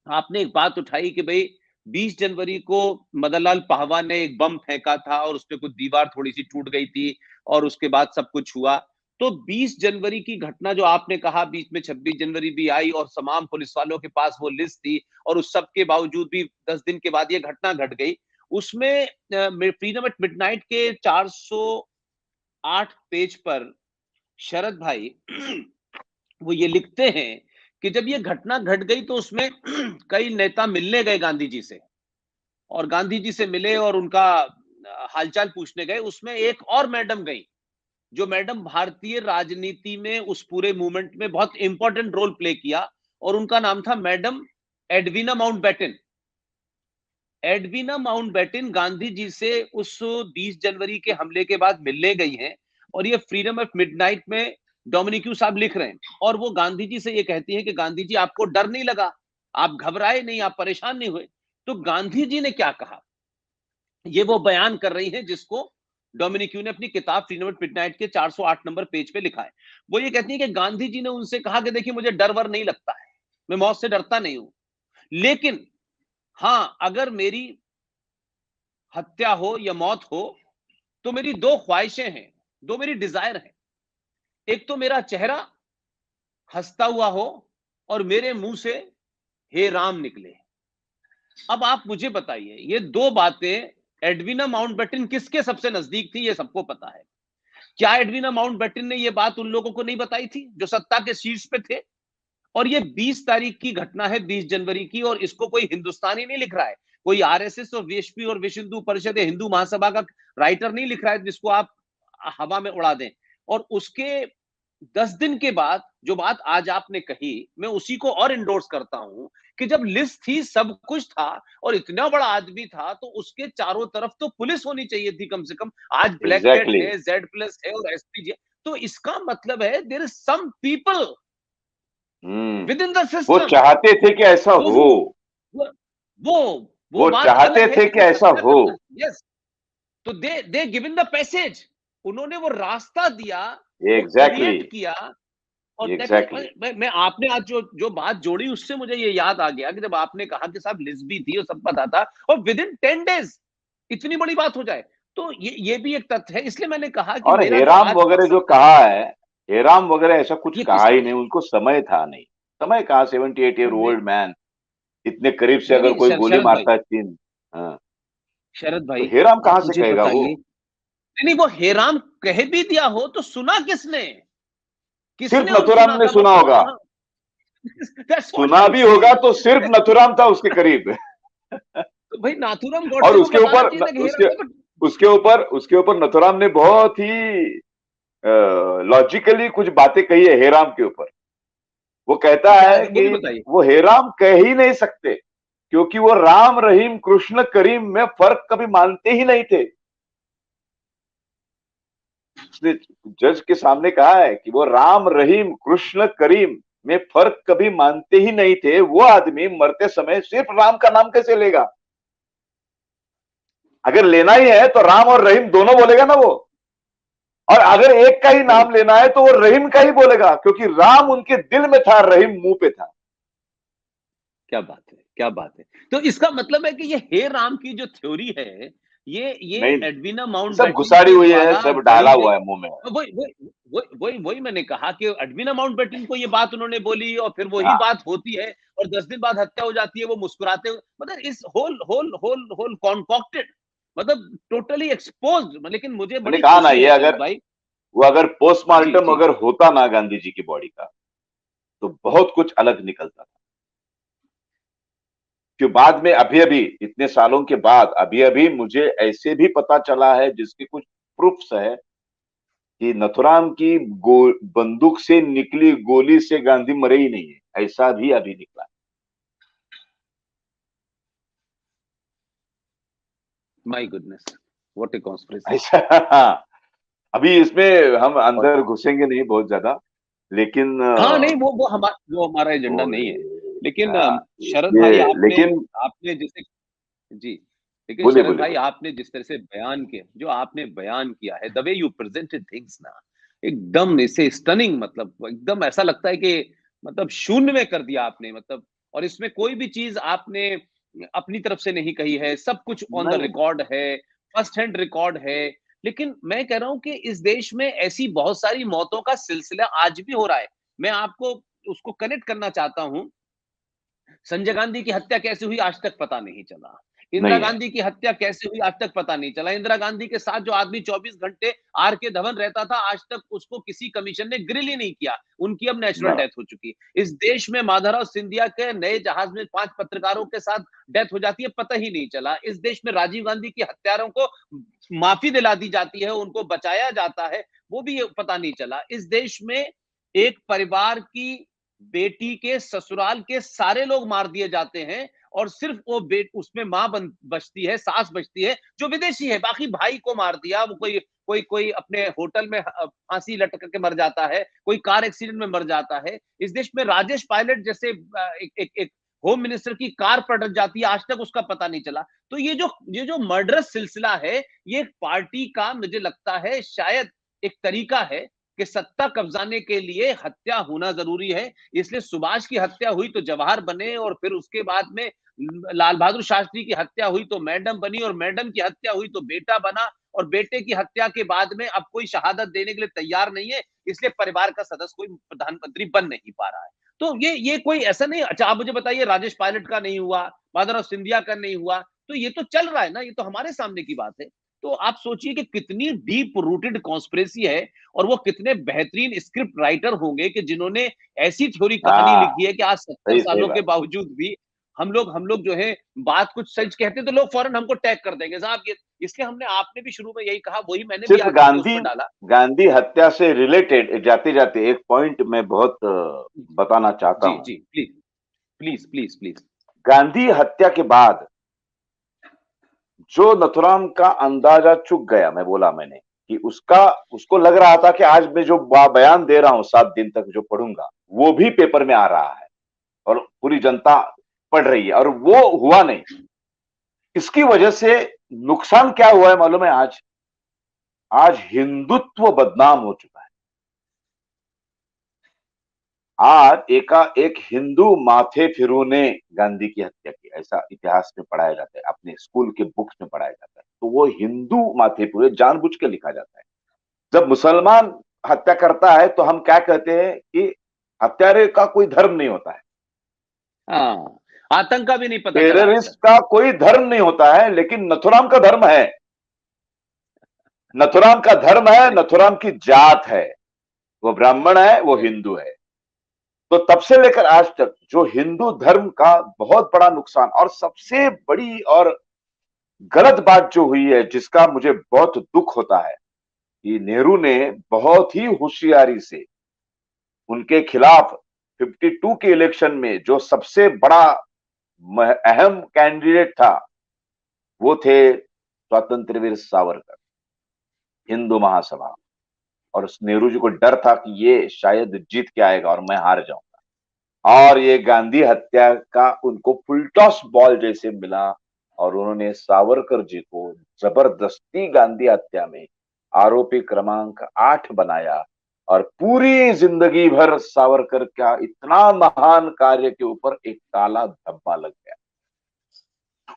आपने एक बात उठाई कि भाई 20 जनवरी को मदनलाल पाहवा ने एक बम फेंका था और उसपे कुछ दीवार थोड़ी सी टूट गई थी और उसके बाद सब कुछ हुआ। तो 20 जनवरी की घटना जो आपने कहा, बीच में 26 जनवरी भी आई और तमाम पुलिस वालों के पास वो लिस्ट थी और उस सब के बावजूद भी 10 दिन के बाद ये घटना घट गई। उसमें फ्रीडम एट मिडनाइट के 408 पेज पर शरद भाई वो ये लिखते हैं कि जब ये घटना घट गई तो उसमें कई नेता मिलने गए गांधी जी से, और गांधी जी से मिले और उनका हालचाल पूछने गए। उसमें एक और मैडम गई, जो मैडम भारतीय राजनीति में उस पूरे मूवमेंट में बहुत इंपॉर्टेंट रोल प्ले किया, और उनका नाम था madam Edwina Mountbatten. Edwina Mountbatten Gandhi ji से उस 20 जनवरी के हमले के बाद मिलने गई हैं, और ये फ्रीडम ऑफ मिडनाइट में डोमिनिक्यू साहब लिख रहे हैं, और वो गांधी जी से ये कहती हैं कि गांधी जी आपको डर नहीं लगा, आप घबराए नहीं, आप परेशान नहीं हुए। तो गांधी जी ने क्या कहा, ये वो बयान कर रही है जिसको डोमिनिक्यू ने अपनी किताब फ्रीडम एट मिडनाइट के 408 नंबर पेज पे लिखा है। वो ये कहती है कि गांधी जी ने उनसे कहा कि देखिए मुझे डर वर नहीं लगता है, मैं मौत से डरता नहीं हूं, लेकिन हां अगर मेरी हत्या हो या मौत हो तो मेरी दो ख्वाहिशें हैं, दो मेरी डिजायर है। एक तो मेरा चेहरा हंसता हुआ हो और मेरे मुंह से हे राम निकले। अब आप मुझे बताइए, ये दो बातें एडविना माउंटबेटन किसके सबसे नजदीक थी, ये सबको पता है। क्या एडविना माउंटबेटन ने ये बात उन लोगों को नहीं बताई थी जो सत्ता के शीर्ष पे थे? और ये 20 तारीख की घटना है, 20 जनवरी की, और इसको कोई हिंदुस्तानी नहीं लिख रहा है, कोई आरएसएस और वीएचपी और विश्व हिंदू परिषद या हिंदू महासभा का राइटर नहीं लिख रहा है जिसको आप हवा में उड़ा दें। और उसके 10 दिन के बाद जो बात आज आपने कही, मैं उसी को और इंडोर्स करता हूं कि जब लिस्ट थी, सब कुछ था और इतना बड़ा आदमी था, तो उसके चारों तरफ तो पुलिस होनी चाहिए थी कम से कम। आज ब्लैक कैट एग्जैक्टली है, जेड प्लस है और एसपीजी है, तो इसका मतलब है there is some people hmm within the वो सिस्टम। चाहते थे कि ऐसा वो हो। वो वो वो वो बात चाहते अलग है थे कि कि वो ऐसा हत्या हो। करना, यस। तो दे गिवन द पैसेज, उन्होंने वो रास्ता दिया, वो एग्जैक्टली क्रिएट किया। और दैट इज, एग्जैक्टली मैं आपने आज जो जो बात जोड़ी उससे मुझे ये याद आ गया कि जब आपने कहा कि साहब लिस्बी थी और सब पता था, और विद इन 10 डेज इतनी बड़ी बात हो जाए, तो ये भी एक तत्व है। इसलिए मैंने कहा कि और मेरा जो हेराम आज वगैरह जो मकसद था, कहा है, हेराम वगैरह ऐसा कुछ ये कहा किसने ही नहीं, उनको समय था नहीं। समय कहा, 78 ईयर ओल्ड मैन, इतने करीब से नहीं अगर नहीं, कोई गोली शरद भाई, मारता है तीन। हाँ, शरद तो भाई हेराम कहाँ आप से मुझे कहेगा वो? बताइए, नहीं नहीं, वो हेराम कह भी दिया हो तो सुना किसने? सिर्फ किसने और नथुराम सुना ने था वो सुना होगा। हाँ। That's what सुना I'm भी होगा saying, तो सिर्फ नथुराम था उसके करीब। तो भाई नाथूराम और गोडसे को बताना चाहिए था कि हेराम, उसके ऊपर नथुराम ने बहुत ही लॉजिकली कुछ बातें कही है हेराम के ऊपर। वो कहता क्या है है वो कि भी बताइए। वो हेराम कह ही नहीं सकते, क्योंकि वो राम रहीम कृष्ण करीम में फर्क कभी मानते ही नहीं थे। उसने जज के सामने कहा है कि वो राम रहीम कृष्ण करीम में फर्क कभी मानते ही नहीं थे। वो आदमी मरते समय सिर्फ राम का नाम कैसे लेगा? अगर लेना ही है तो राम और रहीम दोनों बोलेगा ना वो। और अगर एक का ही नहीं, नाम लेना है तो वो रहीम का ही बोलेगा, क्योंकि राम उनके दिल में था, रहीम मुंह पे था। क्या बात है, क्या बात है। तो इसका मतलब है कि ये हे राम की जो थ्योरी है, ये नहीं, एडविना सब माउंटबेटन घुसाड़ी के हुई है, द्वारा सब गढ़ी डाला गई। हुआ है मुंह में। वही वही वही मैंने कहा कि एडविना माउंटबेटन को ये बात उन्होंने बोली, और फिर वही हाँ, बात होती है, और 10 दिन बाद हत्या हो जाती है, वो मुस्कुराते हुए, मतलब इस whole whole whole whole concocted, मतलब टोटली एक्सपोज्ड। लेकिन मुझे मैंने बड़ी कहा ना, खुशी ये है शरद अगर भाई। वो अगर जी पोस्टमार्टम जी। अगर होता ना गांधी जी की बॉडी का, तो बहुत कुछ अलग निकलता था। कि बाद में अभी अभी इतने सालों के बाद अभी अभी मुझे ऐसे भी पता चला है, जिसके कुछ प्रूफ्स है, कि नथुराम की बंदूक से निकली गोली से गांधी मरे ही नहीं है, ऐसा भी अभी निकला। My goodness, what A conspiracy. ऐसा अभी इसमें हम अंदर घुसेंगे नहीं बहुत ज्यादा, लेकिन हाँ नहीं, वो हमारा एजेंडा वो नहीं है। लेकिन हाँ, शरद ये भाई आपने लेकिन आपने जैसे, जी, लेकिन बोलिए शरद बोलिए भाई बोलिए। आपने जिस तरह से बयान किया, जो आपने बयान किया है, the way you presented things ना, एकदम इसे स्टनिंग, मतलब एकदम ऐसा लगता है कि मतलब शून्य में कर दिया आपने, मतलब। और इसमें कोई भी चीज आपने अपनी तरफ से नहीं कही है, सब कुछ ऑन द नहीं, रिकॉर्ड है, फर्स्ट हैंड रिकॉर्ड है। लेकिन मैं कह रहा हूं कि इस देश में ऐसी बहुत सारी मौतों का सिलसिला आज भी हो रहा है। मैं आपको उसको कनेक्ट करना चाहता हूं। संजय गांधी की हत्या कैसे हुई आज तक पता नहीं चला। इंदिरा नहीं है। गांधी की हत्या कैसे हुई आज तक पता नहीं चला। इंदिरा गांधी के साथ जो आदमी 24 घंटे आर के धवन रहता था, आज तक उसको किसी कमीशन ने ग्रिल ही नहीं किया। उनकी अब नेचुरल ना। डेथ हो चुकी। इस देश में माधवराव सिंधिया के नए जहाज में 5 पत्रकारों के साथ डेथ हो जाती है, पता ही नहीं चला। इस देश में राजीव गांधी की हत्यारों को माफी दिला दी जाती है, उनको बचाया जाता है, वो भी पता नहीं चला। इस देश में एक परिवार की बेटी के ससुराल के सारे लोग मार दिए जाते हैं और सिर्फ वो उसमें मां बचती है, सास बचती है जो विदेशी है। बाकी भाई को मार दिया। वो कोई कोई कोई अपने होटल में फांसी लटक के मर जाता है, कोई कार एक्सीडेंट में मर जाता है। इस देश में राजेश पायलट जैसे एक होम मिनिस्टर की कार पलट जाती है, आज तक उसका पता नहीं चला। तो ये जो मर्डरस सिलसिला है, ये पार्टी का मुझे लगता है शायद एक तरीका है कि सत्ता कब्जाने के लिए हत्या होना जरूरी है। इसलिए सुभाष की हत्या हुई तो जवाहर बने, और फिर उसके बाद में लाल बहादुर शास्त्री की हत्या हुई तो मैडम बनी, और मैडम की हत्या हुई तो बेटा बना, और बेटे की हत्या के बाद में अब कोई शहादत देने के लिए तैयार नहीं है, इसलिए परिवार का सदस्य कोई प्रधानमंत्री बन नहीं पा रहा है। तो ये कोई ऐसा नहीं। अच्छा, आप मुझे बताइए, राजेश पायलट का नहीं हुआ, माधवराव सिंधिया का नहीं हुआ, तो ये तो चल रहा है ना, ये तो हमारे सामने की बात है। तो आप सोचिए कि कितनी डीप रूटेड कॉन्स्पिरेसी है, और वो कितने बेहतरीन स्क्रिप्ट राइटर होंगे कि जिन्होंने ऐसी थ्योरी कहानी हाँ, लिखी है कि आज 70 सही सही सालों के बात। बावजूद भी हम लोग जो है बात कुछ सच कहते तो लोग फौरन हमको टैग कर देंगे साहब ये। इसलिए हमने आपने भी शुरू में यही कहा, वही मैंने भी सिर्फ आज पोस्ट गांधी में डाला। गांधी हत्या से रिलेटेड जाते जाते एक पॉइंट मैं बहुत बताना चाहता जी हूं। जी, please please please please. Gandhi हत्या के बाद जो नथुराम का अंदाजा चुक गया, मैं बोला मैंने कि उसको लग रहा था कि आज मैं जो बयान दे रहा हूं 7 दिन तक जो पढ़ूंगा वो भी पेपर में आ रहा है और पूरी जनता पढ़ रही है, और वो हुआ नहीं। इसकी वजह से नुकसान क्या हुआ है मालूम है? आज आज हिंदुत्व बदनाम हो चुका है। आज एक हिंदू माथे फिरू ने गांधी की हत्या की, ऐसा इतिहास में पढ़ाया जाता है, अपने स्कूल के बुक्स में पढ़ाया जाता है। तो वो हिंदू माथे फिरू जानबूझ के लिखा जाता है। जब मुसलमान हत्या करता है तो हम क्या कहते हैं कि हत्यारे का कोई धर्म नहीं होता है, हाँ, आतंक का भी नहीं पता चला आज टेररिस्ट तक। का कोई धर्म नहीं होता है, लेकिन नथुराम का धर्म है। नथुराम का धर्म है, नथुराम की जात है, वो ब्राह्मण है, वो हिंदू है। तो तब से लेकर आज तक जो हिंदू धर्म का बहुत बड़ा नुकसान, और सबसे बड़ी और गलत बात जो हुई है जिसका मुझे बहुत दुख होता है कि नेहरू ने बहुत ही होशियारी से उनके खिलाफ 52 के इलेक्शन में जो सबसे बड़ा अहम कैंडिडेट था वो थे स्वातंत्रवीर सावरकर, हिंदू महासभा। और उस नेहरू जी को डर था कि ये शायद जीत के आएगा और मैं हार जाऊंगा, और ये गांधी हत्या का उनको फुलटॉस बॉल जैसे मिला, और उन्होंने सावरकर जी को जबरदस्ती गांधी हत्या में आरोपी क्रमांक 8 बनाया, और पूरी जिंदगी भर सावरकर का इतना महान कार्य के ऊपर एक काला धब्बा लग गया।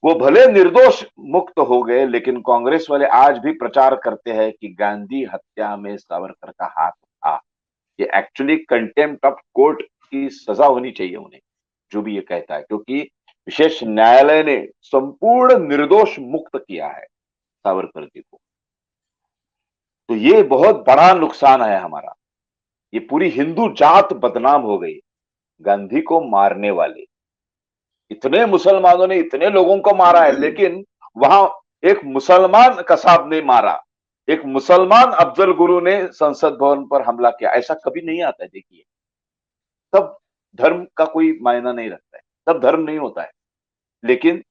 वो भले निर्दोष मुक्त हो गए, लेकिन कांग्रेस वाले आज भी प्रचार करते हैं कि गांधी हत्या में सावरकर का हाथ था। ये एक्चुअली कंटेम्प्ट ऑफ कोर्ट की सजा होनी चाहिए उन्हें, जो भी ये कहता है, क्योंकि विशेष न्यायालय ने संपूर्ण निर्दोष मुक्त किया है सावरकर जी को। तो ये बहुत बड़ा नुकसान है हमारा। ये पूरी हिंदू जात बदनाम हो गई। गांधी को मारने वाले इतने मुसलमानों ने इतने लोगों को मारा है, लेकिन वहां एक मुसलमान कसाब ने मारा, एक मुसलमान अफजल गुरु ने संसद भवन पर हमला किया, ऐसा कभी नहीं आता है। देखिए, तब धर्म का कोई मायना नहीं रखता है, तब धर्म नहीं होता है। लेकिन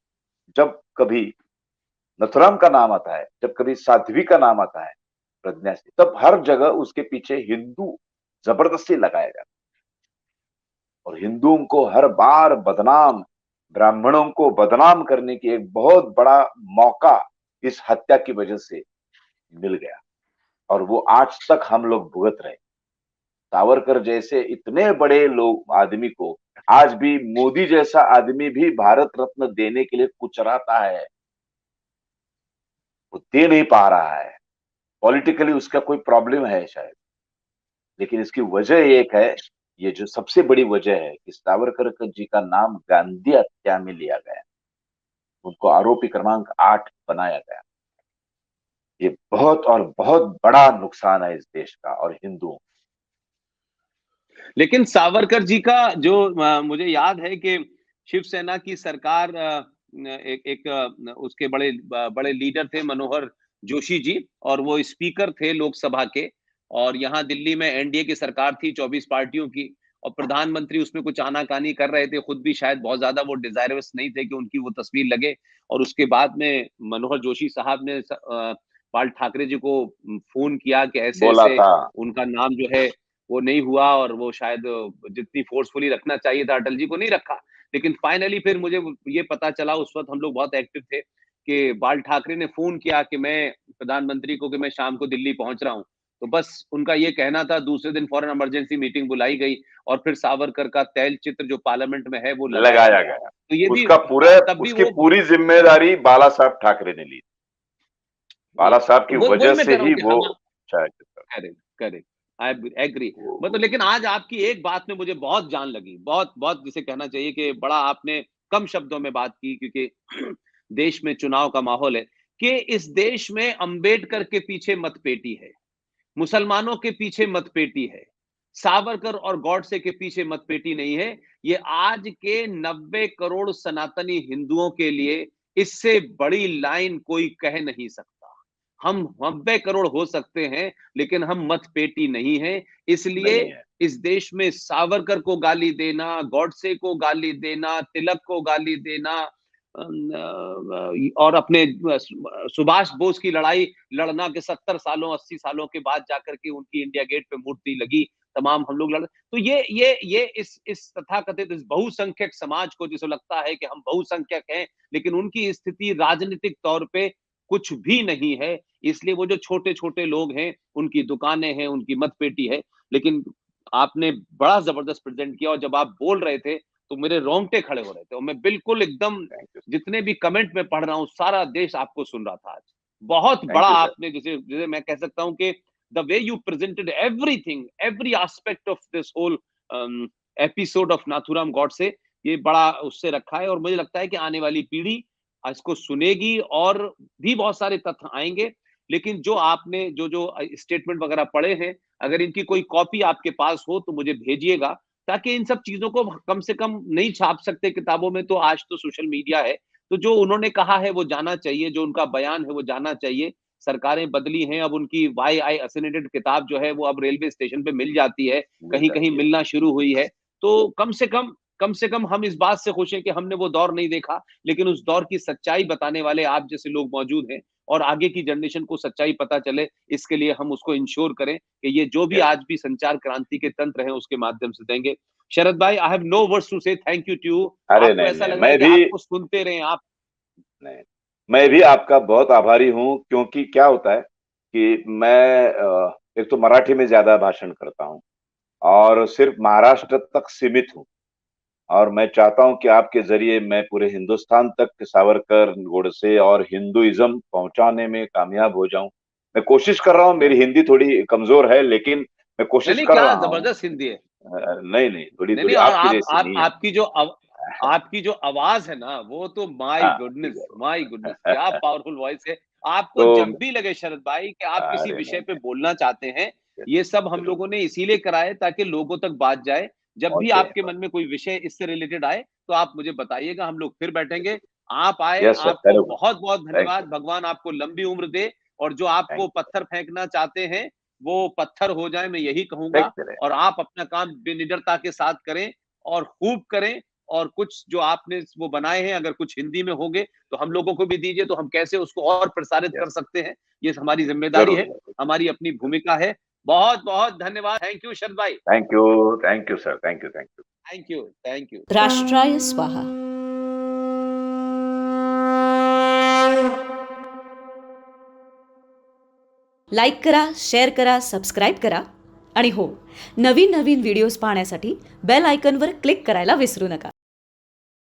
जब कभी नथुराम का नाम आता है, जब कभी साध्वी का नाम आता है, प्रज्ञा सिंह, तब हर जगह उसके पीछे हिंदू जबरदस्ती लगाया जाता है, और हिंदुओं को हर बार बदनाम, ब्राह्मणों को बदनाम करने की एक बहुत बड़ा मौका इस हत्या की वजह से मिल गया, और वो आज तक हम लोग भुगत रहे। सावरकर जैसे इतने बड़े लोग आदमी को आज भी मोदी जैसा आदमी भी भारत रत्न देने के लिए कुचराता है, वो दे नहीं पा रहा है। पॉलिटिकली उसका कोई प्रॉब्लम है शायद, लेकिन इसकी वजह एक है, ये जो सबसे बड़ी वजह है कि सावरकर जी का नाम गांधी हत्या में लिया गया। उनको आरोपी क्रमांक 8 बनाया गया। ये बहुत और बहुत बड़ा नुकसान है इस देश का और हिंदुओं। लेकिन सावरकर जी का जो मुझे याद है कि शिवसेना की सरकार उसके बड़े लीडर थे मनोहर जोशी जी, और वो स्पीकर थे लोकसभा के। और यहाँ दिल्ली में एनडीए की सरकार थी 24 पार्टियों की, और प्रधानमंत्री उसमें कुछ आनाकानी कर रहे थे, खुद भी शायद बहुत ज्यादा वो डिजायरस नहीं थे कि उनकी वो तस्वीर लगे। और उसके बाद में मनोहर जोशी साहब ने बाल ठाकरे जी को फोन किया कि ऐसे बोला ऐसे था। उनका नाम जो है वो नहीं हुआ, और वो शायद जितनी फोर्सफुली रखना चाहिए था अटल जी को नहीं रखा। लेकिन फाइनली फिर मुझे ये पता चला, उस वक्त हम लोग बहुत एक्टिव थे, कि बाल ठाकरे ने फोन किया कि मैं प्रधानमंत्री को कि मैं शाम को दिल्ली पहुंच रहा हूं। तो बस उनका ये कहना था, दूसरे दिन फॉरेन इमरजेंसी मीटिंग बुलाई गई, और फिर सावरकर का तैल चित्र जो पार्लियामेंट में है वो लगाया लगाया गया। गया। तो ये भी, उसका पूरे तब भी उसकी वो, पूरी जिम्मेदारी बाला साहब ठाकरे ने ली। बाला साहब तो की वही वजह मैं से कह रहा हूँ ही कि वो हम, छायाचित्र। Correct, correct, I agree. मतलब लेकिन आज आपकी एक बात में मुझे बहुत जान लगी, बहुत बहुत जिसे कहना चाहिए कि बड़ा आपने कम शब्दों में बात की, क्योंकि देश में चुनाव का माहौल है, कि इस देश में अंबेडकर के पीछे मतपेटी है, मुसलमानों के पीछे मतपेटी है, सावरकर और गॉडसे के पीछे मतपेटी नहीं है। ये आज के 90 करोड़ सनातनी हिंदुओं के लिए इससे बड़ी लाइन कोई कह नहीं सकता। हम 90 करोड़ हो सकते हैं, लेकिन हम मतपेटी नहीं हैं। इसलिए नहीं है। इस देश में सावरकर को गाली देना, गॉडसे को गाली देना, तिलक को गाली देना, और अपने सुभाष बोस की लड़ाई लड़ना के 70 सालों 80 सालों के बाद जाकर के उनकी इंडिया गेट पे मूर्ति लगी, तमाम हम लोग लड़, तो ये इस तथाकथित इस बहुसंख्यक समाज को जिसे लगता है कि हम बहुसंख्यक हैं, लेकिन उनकी स्थिति राजनीतिक तौर पे कुछ भी नहीं है। इसलिए वो जो छोटे छोटे लोग हैं, उनकी दुकानें हैं, उनकी मतपेटी है। लेकिन आपने बड़ा जबरदस्त प्रेजेंट किया, और जब आप बोल रहे थे तो मेरे रोंगटे खड़े हो रहे थे, और मैं बिल्कुल एकदम, थैंक यू। जितने भी कमेंट में पढ़ रहा हूँ, सारा देश आपको सुन रहा था आज। बहुत बड़ा थैंक यू सर। आपने, जिसे जिसे मैं कह सकता हूँ कि the way you presented everything, every aspect of this whole episode of Nathuram Godse, ये बड़ा उससे रखा है। और मुझे लगता है कि आने वाली पीढ़ी इसको सुनेगी, और भी बहुत सारे तथ्य आएंगे। लेकिन जो आपने जो जो स्टेटमेंट वगैरह पढ़े हैं, अगर इनकी कोई कॉपी आपके पास हो तो मुझे भेजिएगा, ताकि इन सब चीजों को कम से कम नहीं छाप सकते किताबों में, तो आज तो सोशल मीडिया है, तो जो उन्होंने कहा है वो जाना चाहिए, जो उनका बयान है वो जाना चाहिए। सरकारें बदली हैं, अब उनकी वाई आई असनेटेड किताब जो है वो अब रेलवे स्टेशन पे मिल जाती है, मिल कहीं कहीं जाती है। मिलना शुरू हुई है। तो कम से कम हम इस बात से खुश हैं कि हमने वो दौर नहीं देखा, लेकिन उस दौर की सच्चाई बताने वाले आप जैसे लोग मौजूद हैं, और आगे की जनरेशन को सच्चाई पता चले, इसके लिए हम उसको इंश्योर करें कि ये जो भी यस। आज भी संचार क्रांति के तंत्र हैं उसके माध्यम से देंगे। शरद भाई, I have no words to say thank you to you. अरे आपको नहीं ऐसा नहीं, लग रहा है मैं कि भी आपको सुनते रहे आप। नहीं, मैं भी आपका बहुत आभारी हूँ, क्योंकि क्या होता है कि मैं एक तो मराठी में ज्यादा भाषण करता हूँ और सिर्फ महाराष्ट्र तक सीमित हूँ, और मैं चाहता हूं कि आपके जरिए मैं पूरे हिंदुस्तान तक सावरकर, गोडसे और हिंदुइज्म पहुंचाने में कामयाब हो जाऊं। मैं कोशिश कर रहा हूं, मेरी हिंदी थोड़ी कमजोर है, लेकिन मैं नहीं कोशिश नहीं, कर क्या रहा हूं। जबरदस्त हिंदी है। नहीं नहीं, थोड़ी नहीं थोड़ी नहीं, और आपकी आप जैसी आप नहीं है। आपकी जो आवाज है ना, वो तो माय हाँ, ठीक गुडनेस, है। माय गुडनेस, क्या पावरफुल वॉइस है। आपको तो जब भी लगे शरद भाई कि आप किसी अरे विषय नहीं पे नहीं, बोलना चाहते हैं, ये सब हम जरूर लोगों ने इसीलिए कराए ताकि लोगों तक बात जाए। जब भी पहुंचे। आपके मन में कोई विषय इससे रिलेटेड आए, तो आप मुझे बताइएगा, हम लोग फिर बैठेंगे। आप आए, यस सर, आपको जरूर। बहुत बहुत थैंक धन्यवाद, यू। भगवान आपको लंबी उम्र दे, और जो थैंक आपको यू। पत्थर फेंकना चाहते हैं वो पत्थर हो जाए, मैं यही कहूंगा। देखते रहे। और आप अपना काम बेनिडरता के साथ करें, और खूब करें। और कुछ जो आपने वो बनाए हैं, अगर कुछ हिंदी में होंगे तो हम लोगों को भी दीजिए, तो हम कैसे उसको और प्रसारित कर यस, सकते हैं, ये हमारी जिम्मेदारी जरूर है, जरूर। हमारी अपनी भूमिका है। बहुत बहुत धन्यवाद, थैंक यू शरद भाई। Thank you sir, thank you, thank you. Thank you, thank you. राष्ट्राय स्वाहा. लाईक करा, शेअर करा, सबस्क्राईब करा आणि हो, नवीन नवीन व्हिडिओज पाहण्यासाठी बेल आयकॉनवर क्लिक करायला विसरू नका.